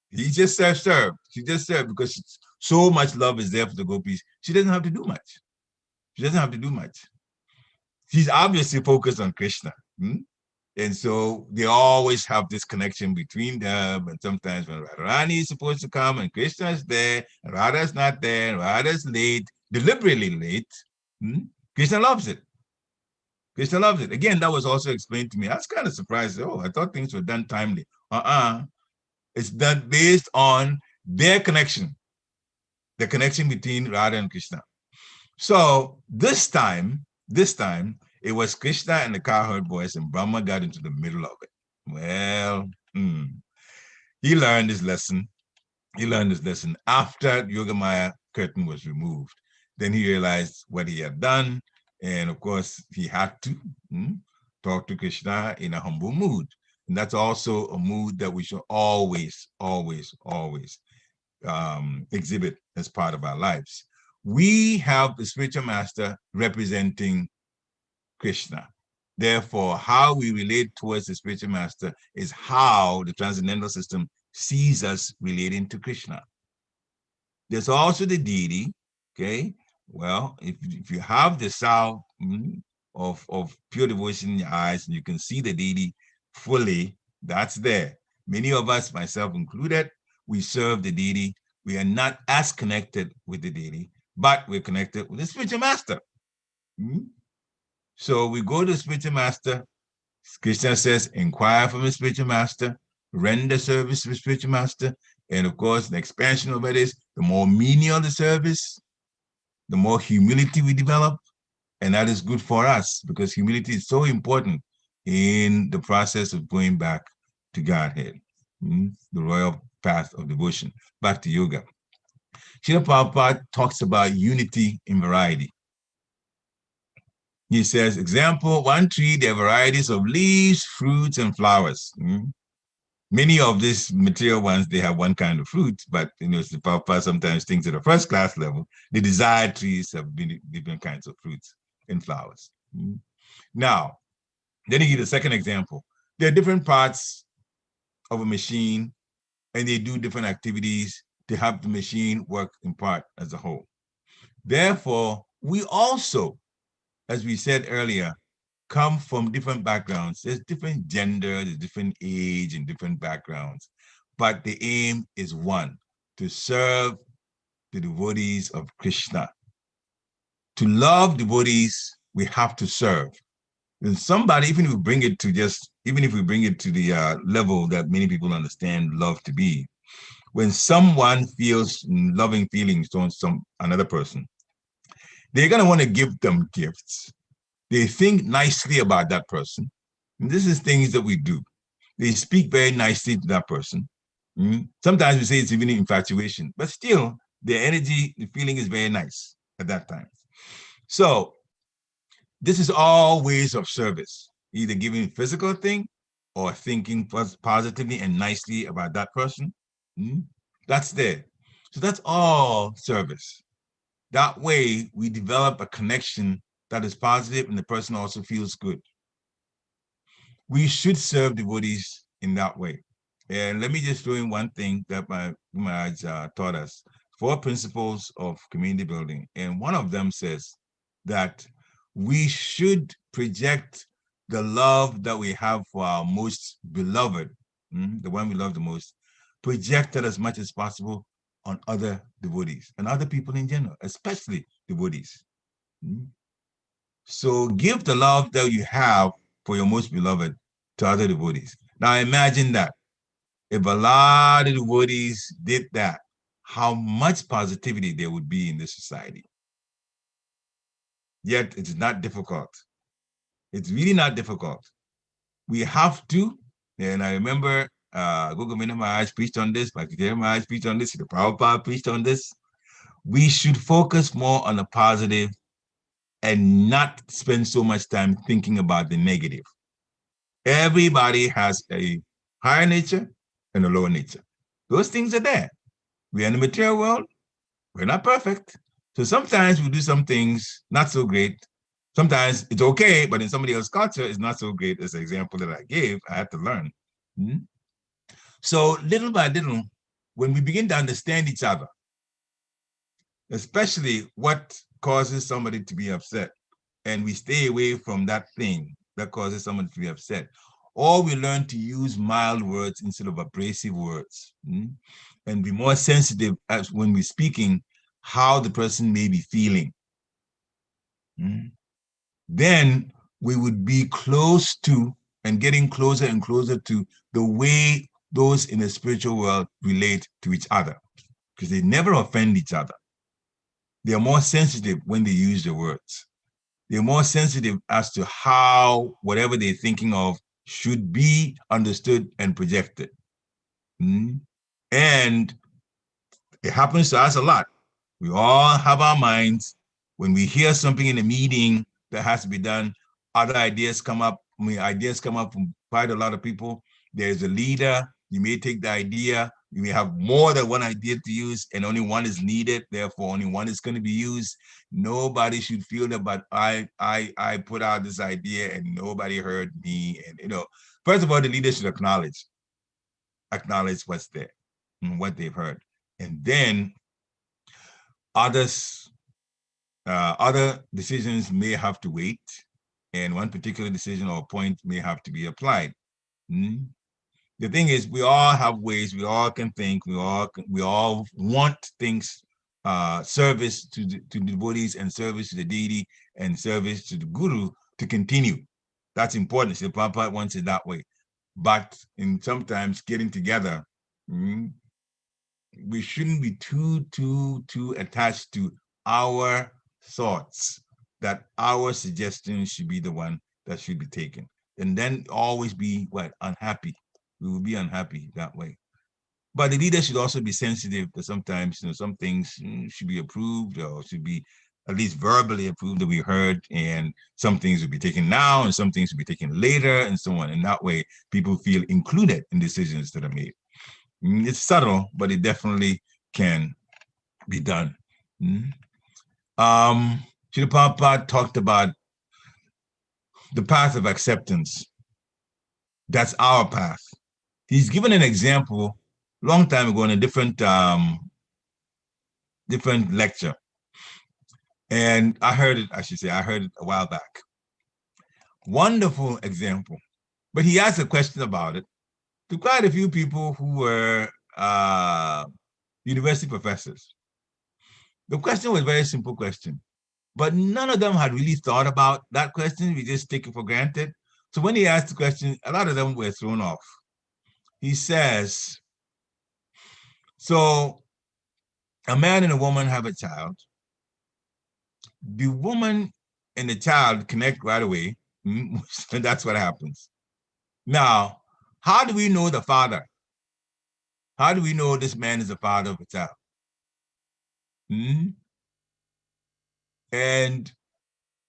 He just serve. She just serve because so much love is there for the gopis. She doesn't have to do much. She's obviously focused on Krishna. And so they always have this connection between them. And sometimes when Radharani is supposed to come and Krishna is there, and Radha's not there, and Radha's late, deliberately late, Krishna loves it. Again, that was also explained to me. I was kind of surprised. Oh, I thought things were done timely. It's done based on their connection, the connection between Radha and Krishna. So this time, it was Krishna and the cowherd boys, and Brahma got into the middle of it. Well, he learned his lesson. After Yogamaya curtain was removed. Then he realized what he had done. And of course, he had to talk to Krishna in a humble mood. And that's also a mood that we should always exhibit as part of our lives. We have the spiritual master representing Krishna. Therefore, how we relate towards the spiritual master is how the transcendental system sees us relating to Krishna. There's also the deity, okay? Well, if you have the sound of pure devotion in your eyes and you can see the deity fully, that's there. Many of us, myself included, we serve the deity we are not as connected with the deity, but we're connected with the spiritual master. So we go to the spiritual master. Krishna says, inquire from the spiritual master, render service to the spiritual master. And of course, the expansion of it is the more menial the service, the more humility we develop. And that is good for us because humility is so important in the process of going back to Godhead, the royal path of devotion, back to yoga. Srila Prabhupada talks about unity in variety. He says, example, one tree, there are varieties of leaves, fruits, and flowers. Many of these material ones, they have one kind of fruit, but the Prabhupada sometimes thinks at a first class level, the desired trees have different kinds of fruits and flowers. Now, then he gives a second example. There are different parts of a machine, and they do different activities to help the machine work in part as a whole. Therefore, we also, as we said earlier, come from different backgrounds. There's different gender, there's different age and different backgrounds. But the aim is one, to serve the devotees of Krishna. To love devotees, we have to serve. And somebody, even if we bring it to the level that many people understand love to be, when someone feels loving feelings towards another person, they're going to want to give them gifts. They think nicely about that person. And this is things that we do. They speak very nicely to that person. Sometimes we say it's even infatuation, but still, their energy, the feeling is very nice at that time. So this is all ways of service, either giving physical thing or thinking positively and nicely about that person. That's there. So that's all service. That way, we develop a connection that is positive and the person also feels good. We should serve devotees in that way. And let me just throw in one thing that my Maharaj taught us. 4 principles of community building. And one of them says that we should project the love that we have for our most beloved, the one we love the most, project it as much as possible on other devotees and other people in general, especially devotees. So give the love that you have for your most beloved to other devotees. Now imagine that. If a lot of devotees did that, how much positivity there would be in this society. Yet it's not difficult. It's really not difficult. We have to, and I remember Gogamina Maharaj preached on this, Bhakti Maharaj preached on this, the Prabhupada preached on this. We should focus more on the positive and not spend so much time thinking about the negative. Everybody has a higher nature and a lower nature. Those things are there. We are in the material world. We're not perfect. So sometimes we do some things not so great. Sometimes it's okay, but in somebody else's culture, it's not so great as the example that I gave. I had to learn. So little by little, when we begin to understand each other, especially what causes somebody to be upset, and we stay away from that thing that causes someone to be upset, or we learn to use mild words instead of abrasive words, and be more sensitive as when we're speaking, how the person may be feeling. Then we would be close to and getting closer and closer to the way those in the spiritual world relate to each other, because they never offend each other. They are more sensitive when they use the words. They're more sensitive as to how whatever they're thinking of should be understood and projected. And it happens to us a lot. We all have our minds. When we hear something in a meeting that has to be done, other ideas come up. Ideas come up from quite a lot of people. There's a leader. You may take the idea. You may have more than one idea to use, and only one is needed. Therefore, only one is going to be used. Nobody should feel that, but I put out this idea and nobody heard me. And first of all, the leader should acknowledge what's there and what they've heard, and then other decisions may have to wait, and one particular decision or point may have to be applied. the thing is, we all have ways, we all can think, we all want things, service to the devotees and service to the deity and service to the guru to continue. That's important. So Prabhupada wants it that way. But in sometimes getting together, we shouldn't be too attached to our thoughts, that our suggestions should be the one that should be taken. And then always be unhappy. We will be unhappy that way. But the leader should also be sensitive that sometimes some things should be approved or should be at least verbally approved that we heard, and some things will be taken now and some things will be taken later and so on. And that way people feel included in decisions that are made. It's subtle, but it definitely can be done. Srila Prabhupada talked about the path of acceptance. That's our path. He's given an example long time ago in a different lecture. And I heard it a while back. Wonderful example. But he asked a question about it to quite a few people who were university professors. The question was a very simple question, but none of them had really thought about that question. We just take it for granted. So when he asked the question, a lot of them were thrown off. He says, so a man and a woman have a child. The woman and the child connect right away. And that's what happens. Now, how do we know the father? How do we know this man is the father of a child? And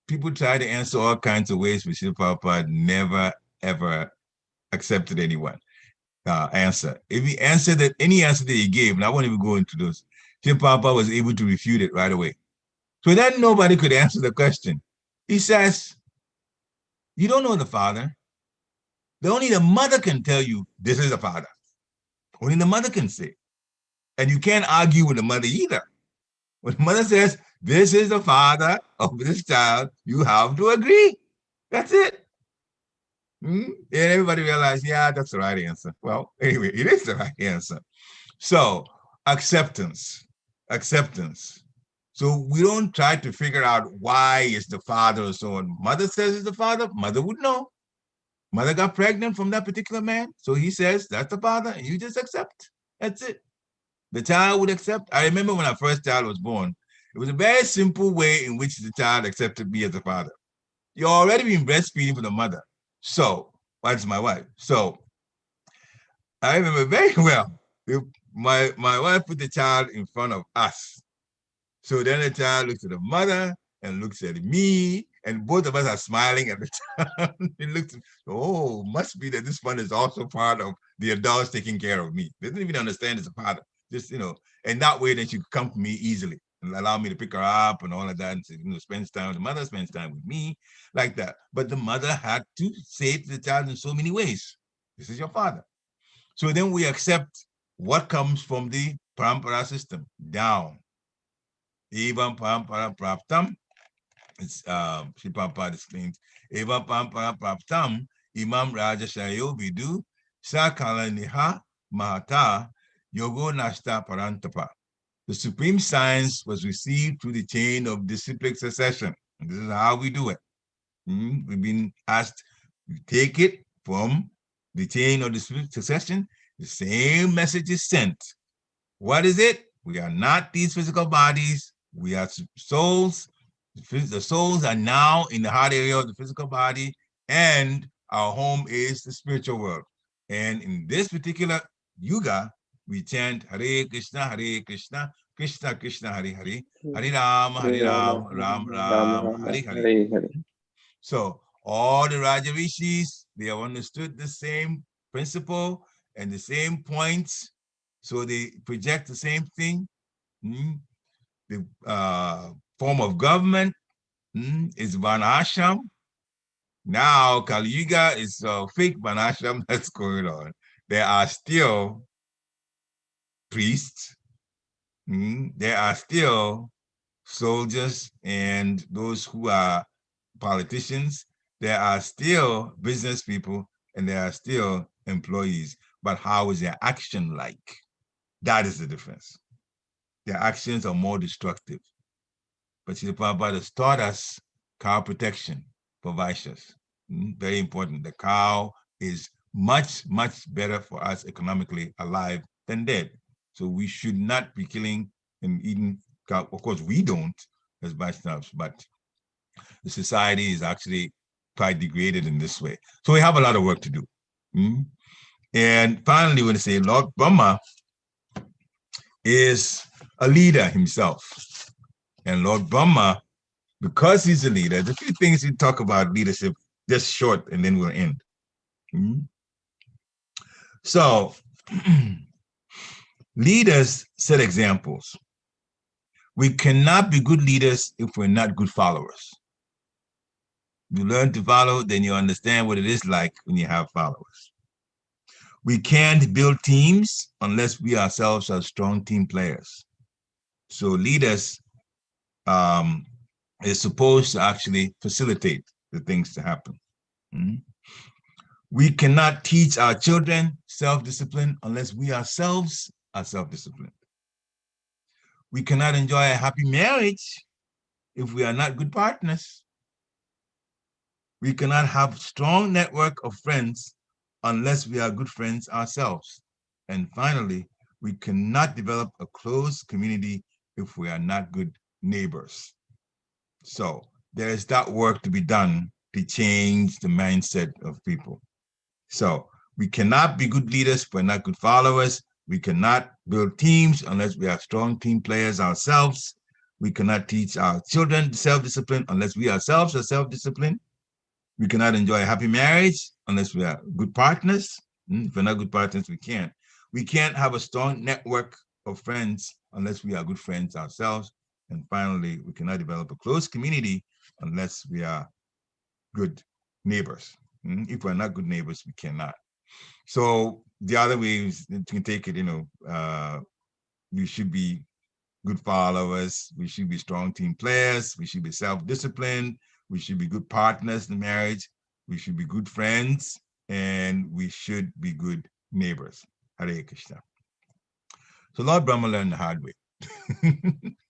people try to answer all kinds of ways, but Srila Prabhupada never, ever accepted anyone answer. If he answered that, any answer that he gave, and I won't even go into those, Srila Prabhupada was able to refute it right away. So then nobody could answer the question. He says, you don't know the father. Only the mother can tell you this is the father. Only the mother can say. And you can't argue with the mother either. When the mother says, this is the father of this child, you have to agree. That's it. And everybody realized, yeah, that's the right answer. Well, anyway, it is the right answer. So acceptance. So we don't try to figure out why it's the father or so on. Mother says it's the father, mother would know. Mother got pregnant from that particular man. So he says, that's the father, and you just accept. That's it. The child would accept. I remember when our first child was born, it was a very simple way in which the child accepted me as a father. You're already been breastfeeding from the mother. So, that's my wife. So, I remember very well, my wife put the child in front of us. So then the child looks at the mother and looks at me, and both of us are smiling at the child. It looks, oh, must be that this one is also part of the adults taking care of me. They didn't even understand it's a father. Just, and that way then she could come to me easily and allow me to pick her up and all of that, and spends time with the mother, spends time with me, like that. But the mother had to say to the child in so many ways, this is your father. So then we accept what comes from the parampara system down. Evam parampara praptam, it's Sri Prabhupada explains, Evam parampara praptam, imam rajashayo vidu, sakala niha mahata, yogo nashta parantapa. The supreme science was received through the chain of disciplic succession. And this is how we do it. We've been asked to take it from the chain of disciplic succession. The same message is sent. What is it? We are not these physical bodies. We are souls. The souls are now in the heart area of the physical body, and our home is the spiritual world. And in this particular yuga, we chant Hare Krishna, Krishna Krishna, Hare Hare, Hare Rama, Ram Ram, Hare Hare. So all the Rajarishis, they have understood the same principle and the same points. So they project the same thing. The form of government is Varnashram. Now Kali Yuga is fake Varnashram that's going on. There are still priests. There are still soldiers and those who are politicians. There are still business people, and there are still employees. but how is their action like? That is the difference. Their actions are more destructive. But Srila Prabhupada has taught us cow protection for Vaishyas. Very important. The cow is much, much better for us economically alive than dead. So we should not be killing and eating cow. Of course, we don't as Vaishnavas, but the society is actually quite degraded in this way. So we have a lot of work to do. And finally, we're going to say Lord Brahma is a leader himself. And Lord Brahma, because he's a leader, there's a few things we talk about leadership, just short, and then we'll end. So, leaders set examples. We cannot be good leaders if we're not good followers. You learn to follow, then you understand what it is like when you have followers. We can't build teams unless we ourselves are strong team players. So leaders is supposed to actually facilitate the things to happen. We cannot teach our children self-discipline unless we ourselves are self-disciplined. We cannot enjoy a happy marriage if we are not good partners. We cannot have a strong network of friends unless we are good friends ourselves. And finally, we cannot develop a close community if we are not good neighbors. So there is that work to be done to change the mindset of people. So we cannot be good leaders if we're not good followers. We cannot build teams unless we are strong team players ourselves. We cannot teach our children self-discipline unless we ourselves are self-disciplined. We cannot enjoy a happy marriage unless we are good partners. If we're not good partners, we can't. We can't have a strong network of friends unless we are good friends ourselves. And finally, we cannot develop a close community unless we are good neighbors. If we're not good neighbors, we cannot. So the other ways you can take it, we should be good followers. We should be strong team players. We should be self-disciplined. We should be good partners in marriage. We should be good friends. And we should be good neighbors. Hare Krishna. So Lord Brahma learned the hard way.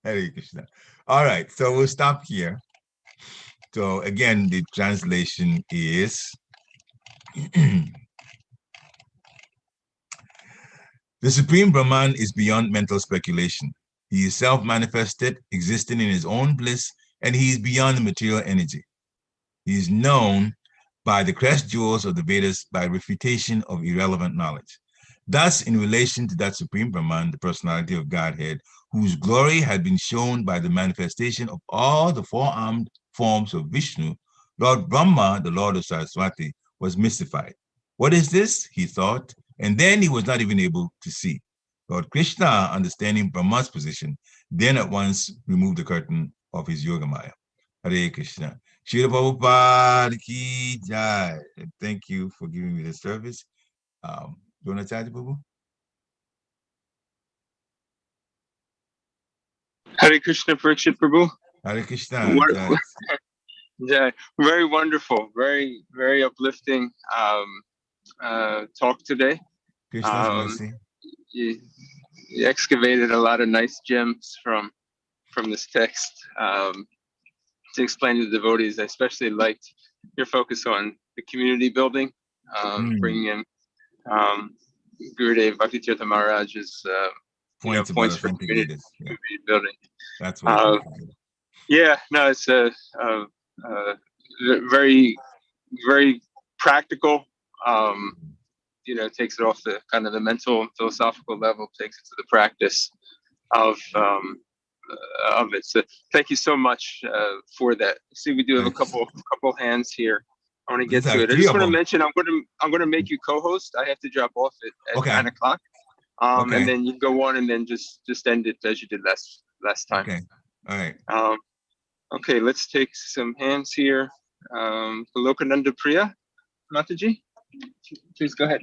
Hare Krishna. All right, so we'll stop here. So again, the translation is, the Supreme Brahman is beyond mental speculation. He is self-manifested, existing in his own bliss, and he is beyond the material energy. He is known by the crest jewels of the Vedas by refutation of irrelevant knowledge. Thus, in relation to that Supreme Brahman, the personality of Godhead, whose glory had been shown by the manifestation of all the four-armed forms of Vishnu, Lord Brahma, the Lord of Saraswati, was mystified. What is this? He thought, and then he was not even able to see. Lord Krishna, understanding Brahma's position, then at once removed the curtain of his Yogamaya. Hare Krishna. Srila Prabhupada ki jai. Thank you for giving me this service. Dronacharya Prabhu? Hare Krishna, Parikshit Prabhu. Hare Krishna. Yeah, very wonderful, very, very uplifting talk today. Krishna's mercy. You excavated a lot of nice gems from this text to explain to the devotees. I especially liked your focus on the community building, bringing in Gurudev Bhaktitirtha Maharaj's points for community building. That's what yeah, no, it's very, very practical. Takes it off the kind of the mental and philosophical level, takes it to the practice of it. So thank you so much for that. See, we do have a couple hands here. I want to get to it. I just want to mention I'm going to make you co-host. I have to drop off at 9 o'clock. And then you go on and then just end it as you did last time. Okay. All right. Okay, let's take some hands here. Lokananda Priya, Mataji, please go ahead.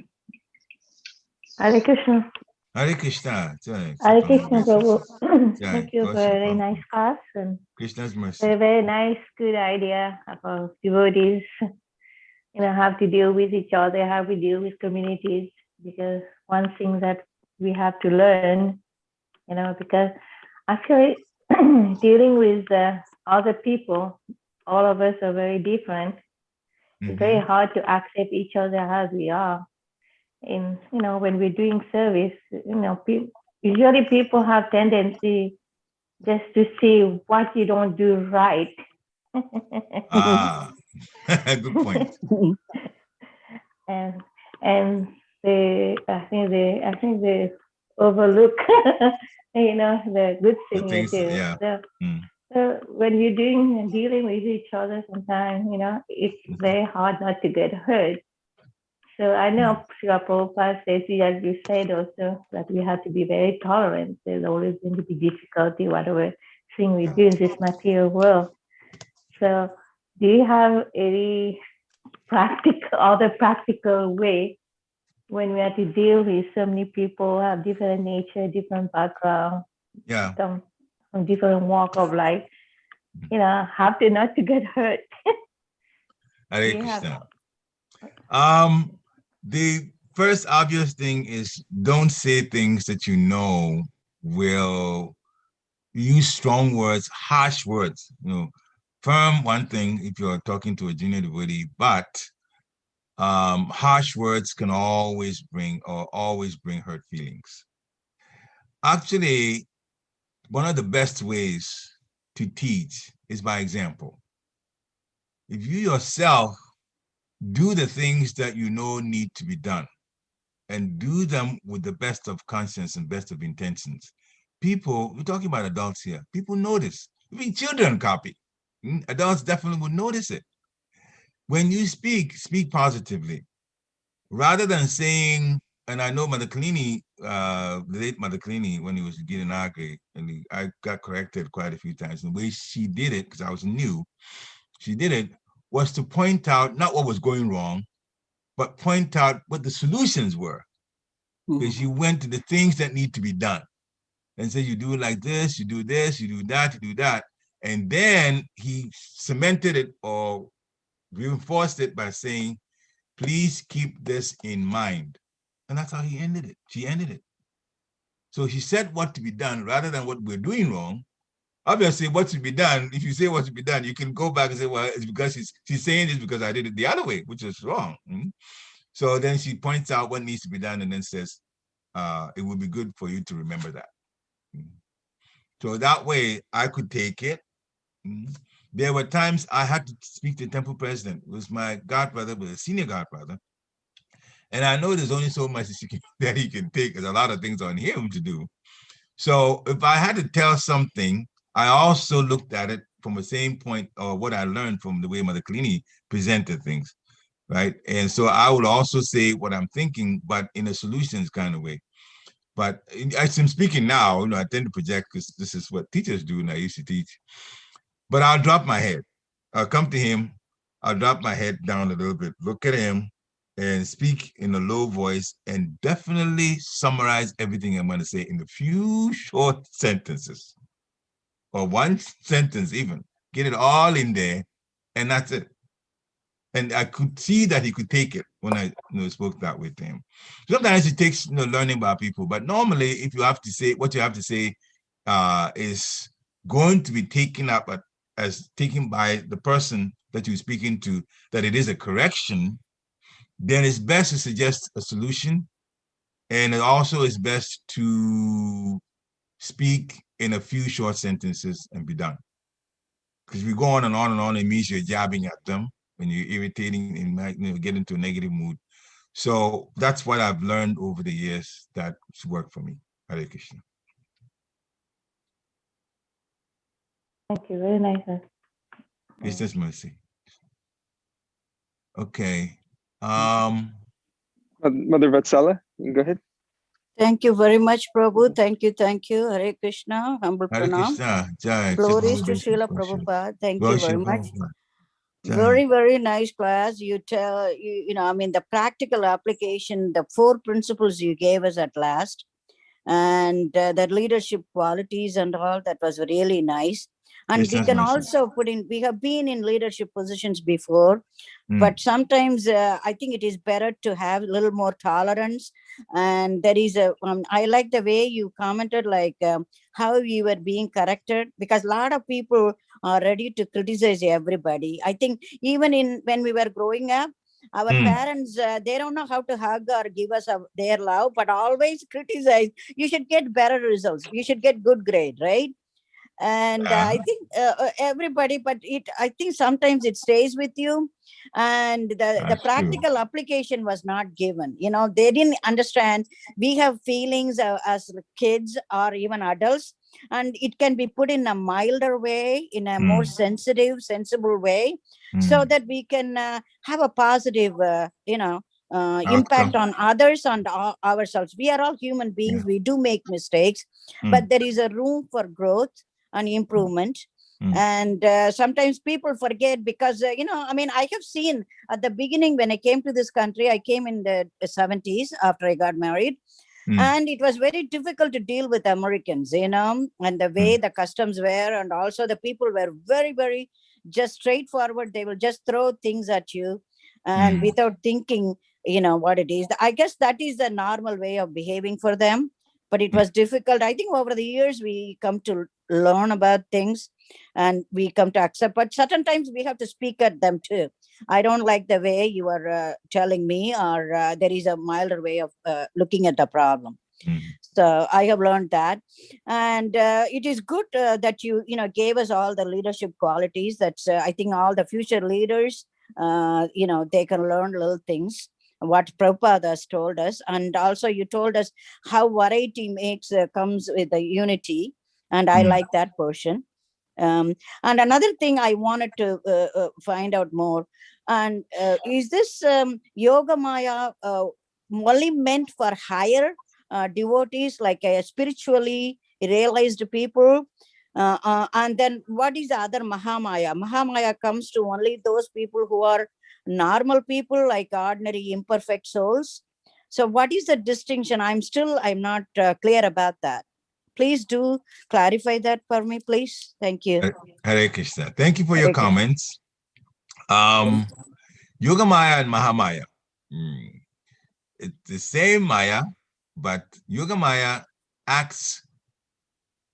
Hare Krishna. Hare Krishna. Hare Krishna, Prabhu. Thank you for a very nice class and Krishna's mercy. a very nice, good idea about devotees. How to deal with each other, how we deal with communities. because one thing that we have to learn, because actually dealing with other people, all of us are very different. It's very hard to accept each other as we are. And, when we're doing service, usually people have tendency just to see what you don't do right. Good point. and I think they overlook the good thing you do. Yeah. So when you're dealing with each other sometimes, it's very hard not to get hurt. So I know Srila Prabhupada says, as you said also, that we have to be very tolerant. There's always going to be difficulty, whatever thing we do in this material world. So do you have any other practical way when we have to deal with so many people, have different nature, different background, from different walk of life, have to not to get hurt? Hare Krishna. The first obvious thing is don't say things that you know will use strong words, harsh words. Firm one thing if you're talking to a junior devotee, but harsh words can always bring hurt feelings. Actually, one of the best ways to teach is by example. If you yourself do the things that you know need to be done and do them with the best of conscience and best of intentions, we're talking about adults here, people notice. Even children copy. Adults definitely would notice it. When you speak positively. Rather than saying, and I know Mother Kalini, the late Mother Kalini, when he was getting Agri, and I got corrected quite a few times. The way she did it, because I was new, she did it, was to point out not what was going wrong, but point out what the solutions were. Because she went to the things that need to be done. And said, you do it like this, you do this, you do that, you do that. And then he cemented it or reinforced it by saying, please keep this in mind. And that's how he ended it. She ended it. So she said what to be done rather than what we're doing wrong. Obviously, what to be done, if you say what to be done, you can go back and say, well, it's because she's saying this because I did it the other way, which is wrong. So then she points out what needs to be done and then says, it would be good for you to remember that. So that way I could take it. There were times I had to speak to the temple president. It was my godbrother, but a senior godbrother. And I know there's only so much that he can take. There's a lot of things on him to do. So if I had to tell something, I also looked at it from the same point or what I learned from the way Mother Kalini presented things, right? And so I would also say what I'm thinking, but in a solutions kind of way. But as I'm speaking now, I tend to project because this is what teachers do and I used to teach. But I'll drop my head. I'll come to him. I'll drop my head down a little bit, look at him, and speak in a low voice and definitely summarize everything I'm going to say in a few short sentences or one sentence even. Get it all in there, and that's it. And I could see that he could take it when I spoke that with him. Sometimes it takes learning about people, but normally if you have to say what you have to say is going to be taken up as taken by the person that you're speaking to, that it is a correction, then it's best to suggest a solution. And it also is best to speak in a few short sentences and be done. Because if you go on and on and on, it means you're jabbing at them and you're irritating and might get into a negative mood. So that's what I've learned over the years that's worked for me. Hare Krishna. Thank you. Very nice. Krishna's mercy. Okay. Mother Vatsala, go ahead. Thank you very much, Prabhu. Thank you. Hare Krishna. Humble Hare pranam. Krishna. Jai. Glories to Srila Prabhupada. Thank you very much. Jai. Very, very nice class. You tell, the practical application, the 4 principles you gave us at last, and the leadership qualities and all, that was really nice. And we Krishna's can mercy. also put in, we have been in leadership positions before, but sometimes I think it is better to have a little more tolerance. And there is a, I like the way you commented, like how you were being corrected, because a lot of people are ready to criticize everybody. I think even in when we were growing up, our parents, they don't know how to hug or give us their love, but always criticize. You should get better results. You should get good grade, right? And I think everybody, but it, I think sometimes it stays with you. And the That's true. practical application was not given. You know, they didn't understand. We have feelings as kids or even adults, and it can be put in a milder way, in a more sensitive, sensible way, so that we can have a positive, impact on others and ourselves. We are all human beings. Yeah. We do make mistakes, but there is a room for growth and improvement. And sometimes people forget, because I mean, I have seen at the beginning when I came to this country, I came in the 70s after I got married, and it was very difficult to deal with Americans, and the way the customs were, and also the people were very, very just straightforward. They will just throw things at you, and without thinking what it is. I guess that is the normal way of behaving for them, but it was difficult. I think over the years we come to learn about things, and we come to accept, but certain times we have to speak at them too. I don't like the way you are telling me, or there is a milder way of looking at the problem. So I have learned that. And it is good that you gave us all the leadership qualities. That's I think all the future leaders, they can learn little things, what Prabhupada has told us. And also you told us how variety makes comes with the unity, and I like that portion. And another thing I wanted to find out more, and is this Yogamaya only meant for higher devotees, like spiritually realized people? And then what is the other Mahamaya? Mahamaya comes to only those people who are normal people, like ordinary imperfect souls. So what is the distinction? I'm not clear about that. Please do clarify that for me, please. Thank you. Hare Krishna. Thank you for your Hare Krishna. comments. Yogamaya and Mahamaya. It's the same Maya, but Yogamaya acts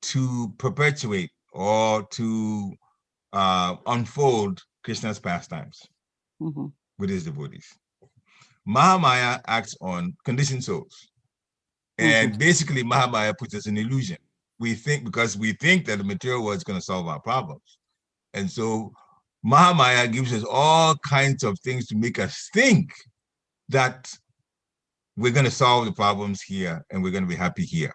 to perpetuate or to unfold Krishna's pastimes with his devotees. Mahamaya acts on conditioned souls. And basically, Mahamaya puts us in illusion. We think that the material world is going to solve our problems. And so Mahamaya gives us all kinds of things to make us think that we're going to solve the problems here and we're going to be happy here.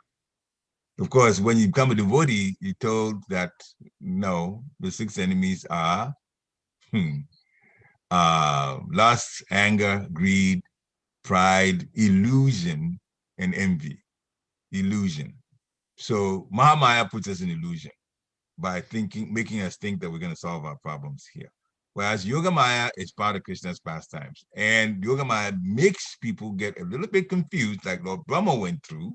Of course, when you become a devotee, you're told that no, the six enemies are lust, anger, greed, pride, illusion, and envy. Illusion. So Mahamaya puts us in illusion by making us think that we're going to solve our problems here. Whereas Yogamaya is part of Krishna's pastimes. And Yogamaya makes people get a little bit confused, like Lord Brahma went through,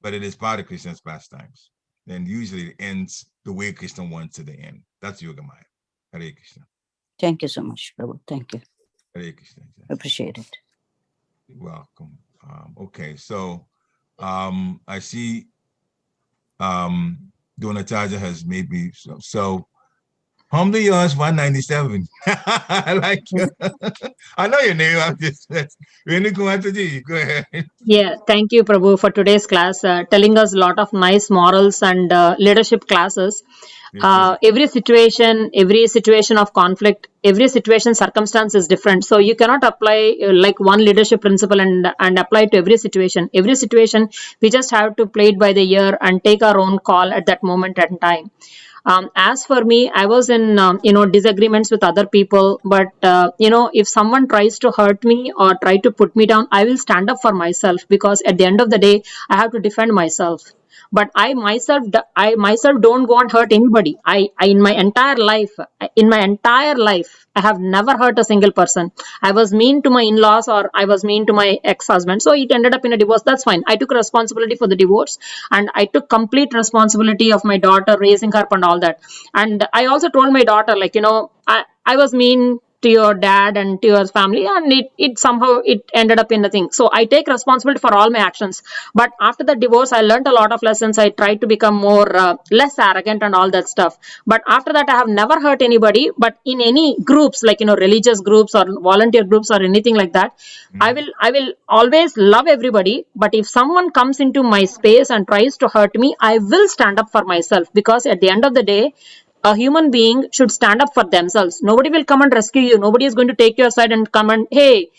but it is part of Krishna's pastimes. And usually it ends the way Krishna wants it to end. That's Yogamaya. Hare Krishna. Thank you so much, Prabhu. Thank you. Hare Krishna. Appreciate it. You're welcome. Okay, so I see Donataja has made me so humbly yours 197. I like you. I know your name. I'm just go ahead. Yeah, thank you, Prabhu, for today's class, telling us a lot of nice morals and leadership classes. Every situation of conflict, every situation circumstance is different. So you cannot apply like one leadership principle and apply it to every situation. Every situation, we just have to play it by the ear and take our own call at that moment and time. As for me, I was in disagreements with other people, but if someone tries to hurt me or try to put me down, I will stand up for myself, because at the end of the day I have to defend myself. but I myself don't go and hurt anybody. I in my entire life, I have never hurt a single person. I was mean to my in-laws, or I was mean to my ex-husband, so it ended up in a divorce. That's fine. I took responsibility for the divorce, and I took complete responsibility of my daughter, raising her up and all that. And I also told my daughter, like, I was mean to your dad and to your family, and it somehow it ended up in the thing. So I take responsibility for all my actions. But after the divorce, I learned a lot of lessons. I tried to become more less arrogant and all that stuff. But after that, I have never hurt anybody. But in any groups, like, religious groups or volunteer groups or anything like that, I will always love everybody. But if someone comes into my space and tries to hurt me, I will stand up for myself, because at the end of the day, a human being should stand up for themselves. Nobody will come and rescue you. Nobody is going to take your side and come and, hey,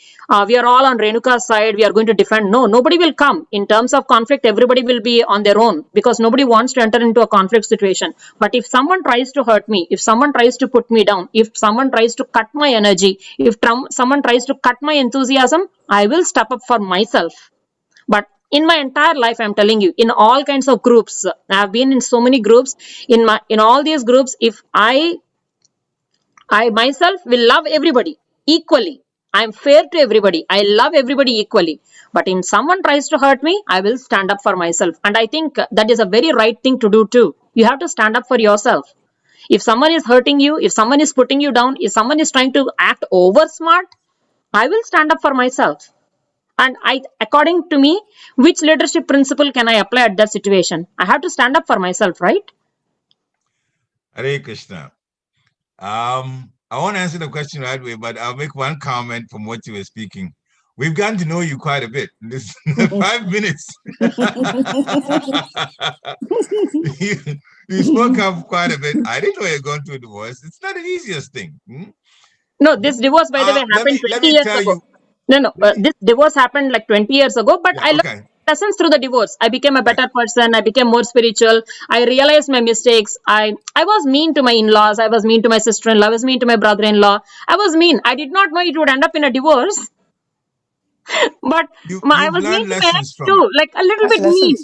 we are all on Renuka's side, we are going to defend. No, nobody will come. In terms of conflict, everybody will be on their own, because nobody wants to enter into a conflict situation. But if someone tries to hurt me, if someone tries to put me down, if someone tries to cut my energy, if someone tries to cut my enthusiasm, I will step up for myself. But in my entire life, I'm telling you, in all kinds of groups, I've been in so many groups. In all these groups, if I myself will love everybody equally. I'm fair to everybody. I love everybody equally. But if someone tries to hurt me, I will stand up for myself. And I think that is a very right thing to do too. You have to stand up for yourself. If someone is hurting you, if someone is putting you down, if someone is trying to act over smart, I will stand up for myself. And according to me, which leadership principle can I apply at that situation? I have to stand up for myself, right? Hare Krishna. I won't answer the question right away, but I'll make one comment from what you were speaking. We've gotten to know you quite a bit. This 5 minutes. you spoke up quite a bit. I didn't know you were going through a divorce. It's not the easiest thing. No, this divorce, by the way, happened 20 years ago. This divorce happened like 20 years ago, but I learned lessons through the divorce. I became a better person. I became more spiritual. I realized my mistakes. I was mean to my in-laws. I was mean to my sister-in-law. I was mean to my brother-in-law. I was mean. I did not know it would end up in a divorce. But I was mean to my ex too, like a little bit mean.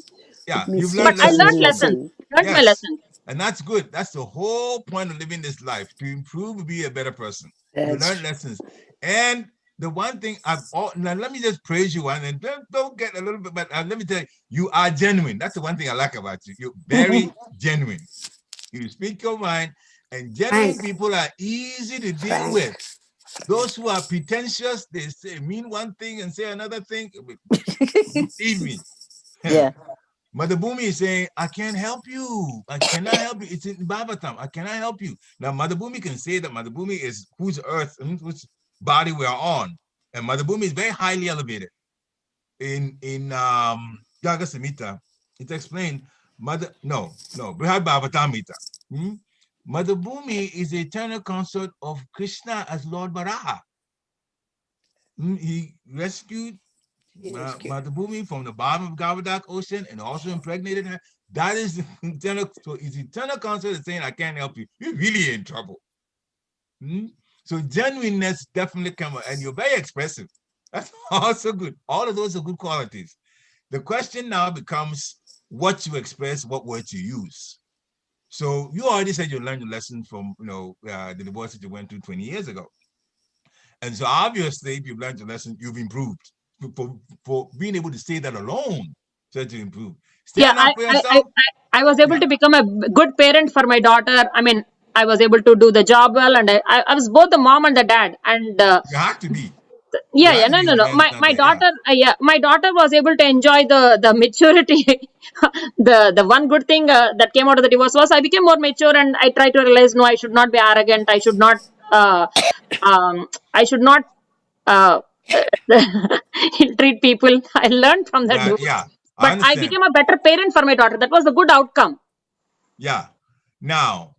Yeah, you've learned lessons. But I learned lessons. Learned my lessons. And that's good. That's the whole point of living this life, to improve, to be a better person. You learn lessons. And the one thing now let me just praise you one, and don't get a little bit, but let me tell you, you are genuine. That's the one thing I like about you. You're very genuine. You speak your mind, and genuine people are easy to deal with. Those who are pretentious, they mean one thing and say another thing. Believe me. Yeah. Mother Bhumi is saying, I can't help you. I cannot help you. It's in Bhagavatam. I cannot help you. Now, Mother Bhumi can say that Mother Bhumi is whose earth and whose body we are on. And Mother Bhumi is very highly elevated. In Yaga Samhita, it's explained, Brihad Bhagavatamita. Mother Bhumi is the eternal consort of Krishna as Lord Varaha. He rescued Mother Bhumi from the bottom of Gavadak Ocean and also impregnated her. That is the eternal. So his eternal consort is saying, I can't help you. You're really in trouble. So genuineness definitely comes, and you're very expressive. That's also good. All of those are good qualities. The question now becomes what you express, what words you use. So you already said you learned a lesson from the divorce that you went through 20 years ago. And so obviously, if you've learned a lesson, you've improved. For being able to say that alone, so to improve. Stand up for yourself. I was able to become a good parent for my daughter. I mean, I was able to do the job well, and I was both the mom and the dad. And you have to be. No. My daughter, my daughter was able to enjoy the maturity. the one good thing that came out of the divorce was I became more mature, and I tried to realize, no, I should not be arrogant. I should not. Treat people. I learned from that. But I became a better parent for my daughter. That was the good outcome. Yeah. Now,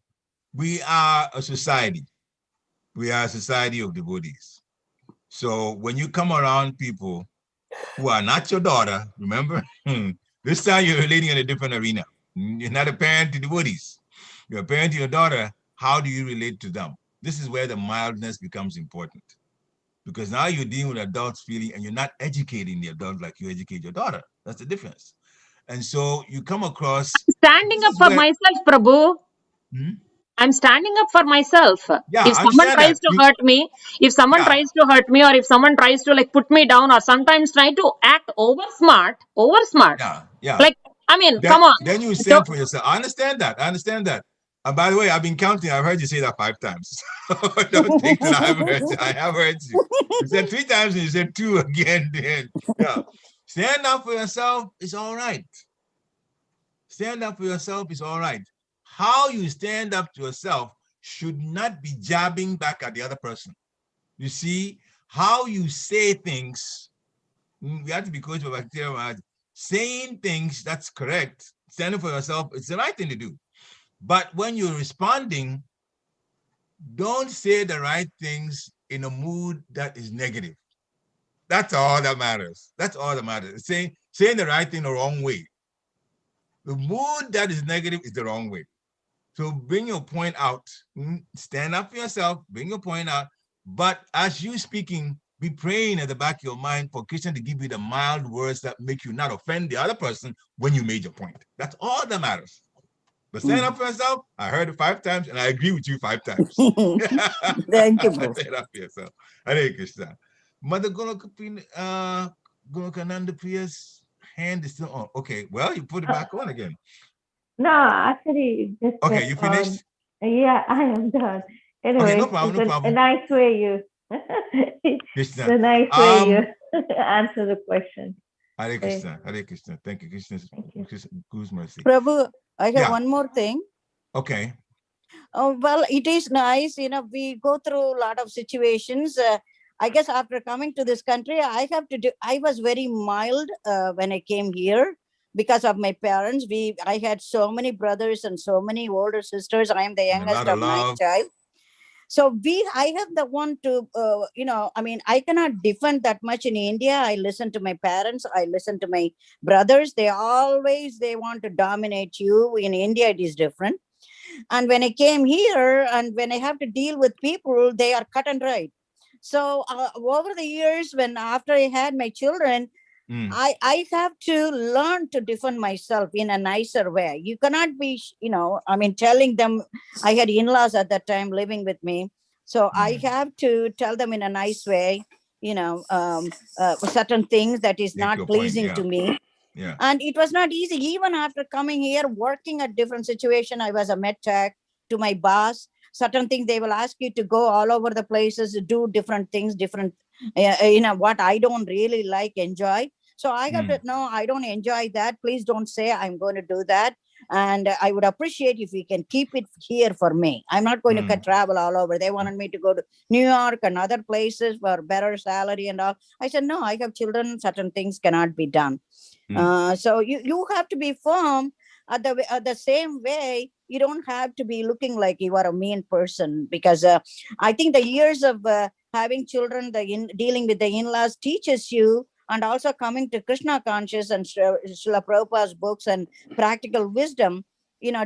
we are a society. We are a society of devotees. So when you come around people who are not your daughter, remember, this time you're relating in a different arena. You're not a parent to devotees. You're a parent to your daughter. How do you relate to them? This is where the mildness becomes important. Because now you're dealing with adults feeling, and you're not educating the adult like you educate your daughter. That's the difference. And so you come across. Standing This up is for where. myself, Prabhu. I'm standing up for myself. Yeah, If I someone understand tries that. to hurt me, Yeah, or if someone tries to like put me down, or sometimes try to act over smart, yeah. like, I mean, Then, come on. then you Don't- stand for yourself. I understand that. I understand that. And by the way, I've been counting. I've heard you say that 5 times. Don't think that I haven't heard you. I have heard you. You said 3 times and you said 2 again. Then, yeah. Stand up for yourself is all right. Stand up for yourself is all right. How you stand up to yourself should not be jabbing back at the other person. You see, how you say things, we have to be coached by bacteria. Saying things, that's correct. Standing for yourself, it's the right thing to do. But when you're responding, don't say the right things in a mood that is negative. That's all that matters. That's all that matters. Saying the right thing the wrong way. The mood that is negative is the wrong way. So bring your point out. Stand up for yourself. Bring your point out. But as you speaking, be praying at the back of your mind for Krishna to give you the mild words that make you not offend the other person when you made your point. That's all that matters. But stand up for yourself. I heard it 5 times, and I agree with you 5 times. Thank you, bro. Stand up for yourself. Hare Krishna. Mother Golokananda Priya's hand is still on. Okay, well, you put it back on again. No, actually, just okay. You finished? Yeah, I am done. Anyway, okay, no problem. A nice way you. Krishna. The nice way you answer the question. Hare Krishna. Hare Krishna. Thank you, Krishna. Guru's mercy. Prabhu, I have one more thing. Okay. Oh, well, it is nice. We go through a lot of situations. I guess after coming to this country, I was very mild when I came here because of my parents. I had so many brothers and so many older sisters. I am the youngest of 9 child. So I have the one to, I cannot defend that much in India. I listen to my parents. I listen to my brothers. They want to dominate you. In India, it is different. And when I came here and when I have to deal with people, they are cut and dried. So over the years, after I had my children, I have to learn to defend myself in a nicer way. You cannot be, telling them. I had in-laws at that time living with me. So I have to tell them in a nice way, certain things that is not pleasing to me. Yeah. And it was not easy. Even after coming here, working at different situation, I was a med tech to my boss. Certain things they will ask you to go all over the places, do different things, what I don't really like, enjoy. So I got to know I don't enjoy that. Please don't say I'm going to do that. And I would appreciate if you can keep it here for me. I'm not going to travel all over. They wanted me to go to New York and other places for better salary and all. I said, no, I have children. Certain things cannot be done. So you have to be firm the same way. You don't have to be looking like you are a mean person, because I think the years of having children, dealing with the in-laws teaches you, and also coming to Krishna conscious and Srila Prabhupada's books and practical wisdom,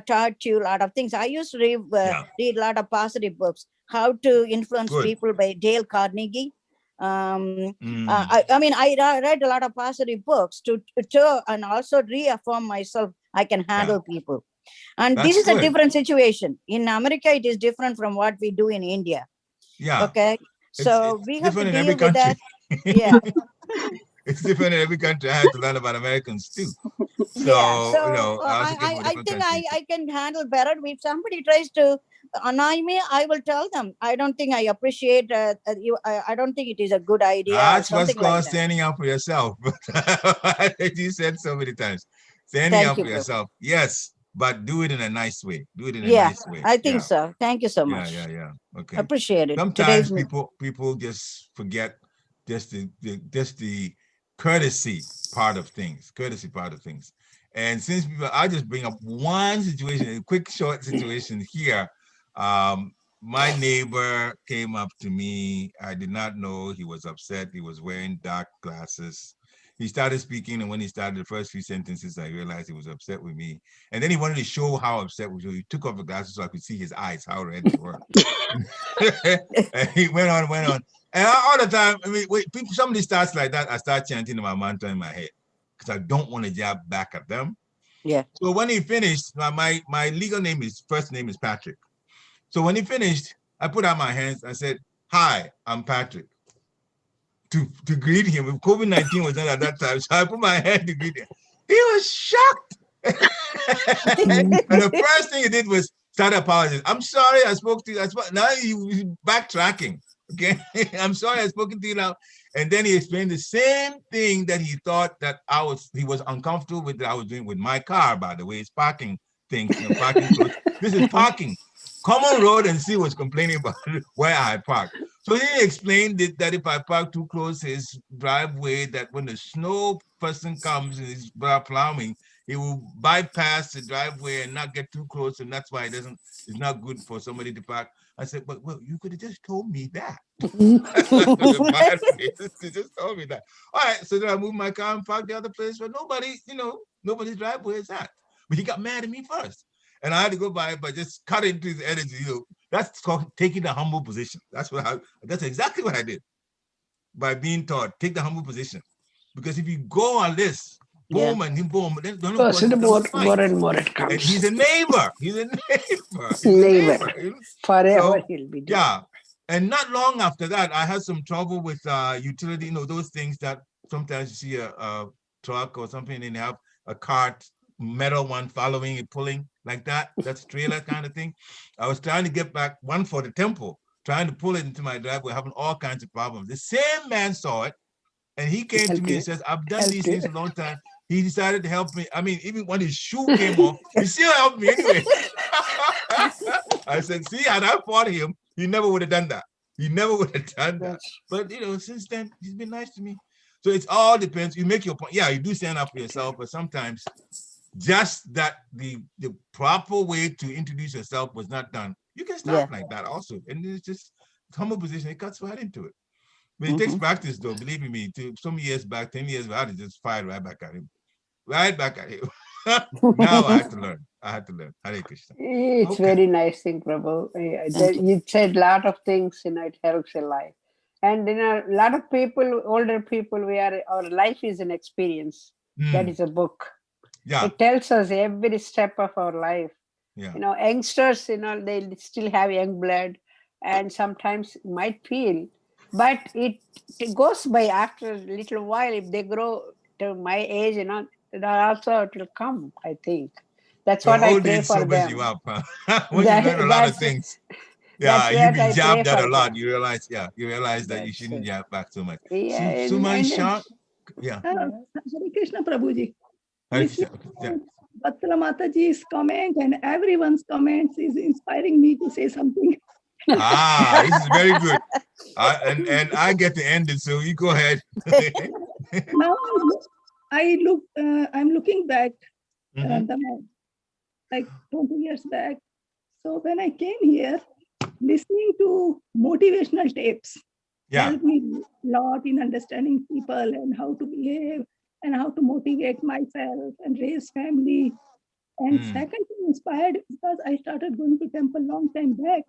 taught you a lot of things. I used to read a lot of positive books. How to Influence People by Dale Carnegie. I read a lot of positive books to and also reaffirm myself. I can handle people. And this is a different situation. In America, it is different from what we do in India. Yeah. Okay. So we have to deal with that. Yeah. It's different in every country. I had to learn about Americans too. So, I think I can handle better. If somebody tries to annoy me, I will tell them. I don't think I appreciate you. I don't think it is a good idea. That's what's called standing up for yourself. You said so many times. Standing up for yourself. Yes, but do it in a nice way. Do it in a nice way. I think so. Thank you so much. Yeah. Okay. Appreciate it. Sometimes people just forget just the courtesy part of things. And since I just bring up one situation, a quick short situation here. My neighbor came up to me. I did not know he was upset. He was wearing dark glasses. He started speaking, and when he started the first few sentences, I realized he was upset with me. And then he wanted to show how upset he was. He took off the glasses so I could see his eyes, how red they were. And he went on. And all the time, somebody starts like that, I start chanting my mantra in my head. because I don't want to jab back at them. Yeah. So when he finished, my legal name is, first name is Patrick. So when he finished, I put out my hands. I said, "Hi, I'm Patrick." To greet him. COVID-19 was not at that time, so I put my hand to greet him. He was shocked. And the first thing he did was start apologizing. "I'm sorry, I spoke to you." Now he's backtracking. Okay, "I'm sorry, I spoke to you now." And then he explained the same thing that he thought that he was uncomfortable with, that I was doing with my car, by the way. It's parking things, parking close. This is parking. Come on road and see what's complaining about where I park. So he explained that if I park too close to his driveway, that when the snow person comes and is plowing, he will bypass the driveway and not get too close, and that's why it's not good for somebody to park. I said, "But well, you could have just told me that." They just told me that. All right, so then I moved my car and parked the other place where nobody's driveway is at. But he got mad at me first, and I had to go by it, but just cut into his energy. That's called taking the humble position. That's exactly what I did by being taught. Take the humble position, because if you go on this, boom, and him boom, then more and more it comes. And he's a neighbor. He's a neighbor. Forever he'll be doing. Yeah. And not long after that, I had some trouble with utility, those things that sometimes you see a truck or something and they have a cart, metal one following it, pulling like that. That's trailer kind of thing. I was trying to get back one for the temple, trying to pull it into my driveway, having all kinds of problems. The same man saw it, and he came to me and says, "I've done these things a long time." He decided to help me. I mean, even when his shoe came off, he still helped me anyway. I said, "See, had I fought him, he never would have done that. He never would have done that." But since then, he's been nice to me. So it all depends. You make your point. Yeah, you do stand up for yourself, but sometimes just that the proper way to introduce yourself was not done. You can start like that also. And it's just humble position, it cuts right into it. But it takes practice though, believe me, some years back, 10 years back, I had to just fire right back at him. Right back at him. Now I had to learn. Hare Krishna. It's very nice thing, Prabhu. You said a lot of things, it helps a life. And a lot of people, older people, our life is an experience. That is a book. Yeah. It tells us every step of our life. Yeah. Youngsters, they still have young blood and sometimes might feel, but it goes by after a little while. If they grow to my age, that also it will come, I think. That's what I pray for them. You up, huh? When you learn a lot of things. Yeah, you've been jabbed at a lot. You realize that you shouldn't jab back so much. Yeah, Suman Shah. Yeah. Hare Krishna, Prabhuji. Vatala Mataji's comment and everyone's comments is inspiring me to say something. This is very good. And I get to end it, so you go ahead. Now I'm looking back, like 20 years back. So when I came here, listening to motivational tapes helped me a lot in understanding people and how to behave and how to motivate myself and raise family. And second, inspired because I started going to temple long time back.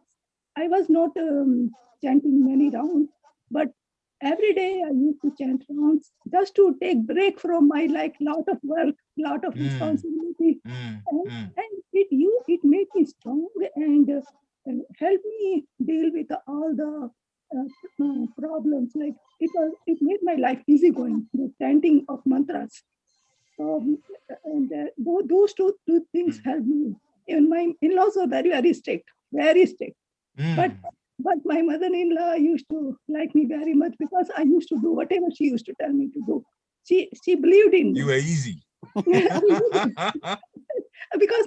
I was not chanting many rounds, but every day I used to chant rounds just to take break from my lot of work, lot of responsibility, and it made me strong and helped me deal with all the problems. Like it made my life easygoing. The chanting of mantras. Those two things helped me. Even my in-laws were very, very strict, very strict. But my mother-in-law used to like me very much because I used to do whatever she used to tell me to do. She believed in me. You were easy. Because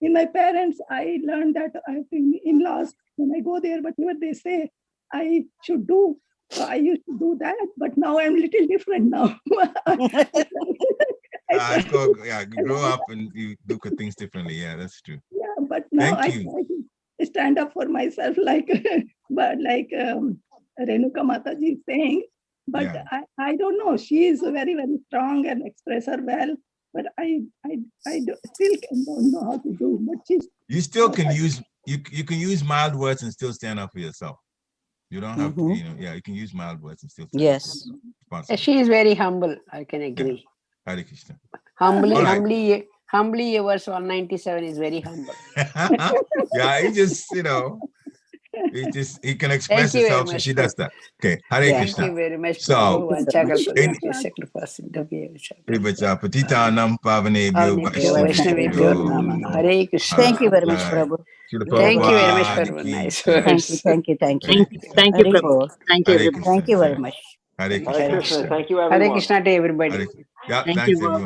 in my parents, I learned that in-laws, when I go there, whatever they say, I should do. So I used to do that, but now I'm a little different now. You grow up and you look at things differently. Yeah, that's true. Yeah, but now I try to stand up for myself, like Renuka Mataji is saying. But I don't know. She is very, very strong and express her well. But I still don't know how to do. But you still can use you can use mild words and still stand up for yourself. You don't have to, you can use mild words and still stand up for yourself. She is very humble. I can agree. Hare Krishna. Humbly, All right. humbly, verse 197 is very humble. Yeah, he just, you know, he can express Thank you very himself, so much, she does that. Okay, Hare Yeah. Krishna. Thank you very much, So, Prabhu. Thank you so much. Patitanam Pavanebhyo Vaishnavibhyo Vaishnavibhyo Namo. Hare Krishna. Thank you very much, Jai. Prabhu. Srila Thank you very much Prabhupada for ki nice jai. words. Thank you. Hare Krishna. Thank you, Hari Prabhu. Bol. Thank you, Hare everybody. Krishna. Thank you very Jai. much. Hare Hare Krishna. Krishna. Thank you, Hare everyone. Krishna to everybody. Yeah, Thank thanks you. everyone.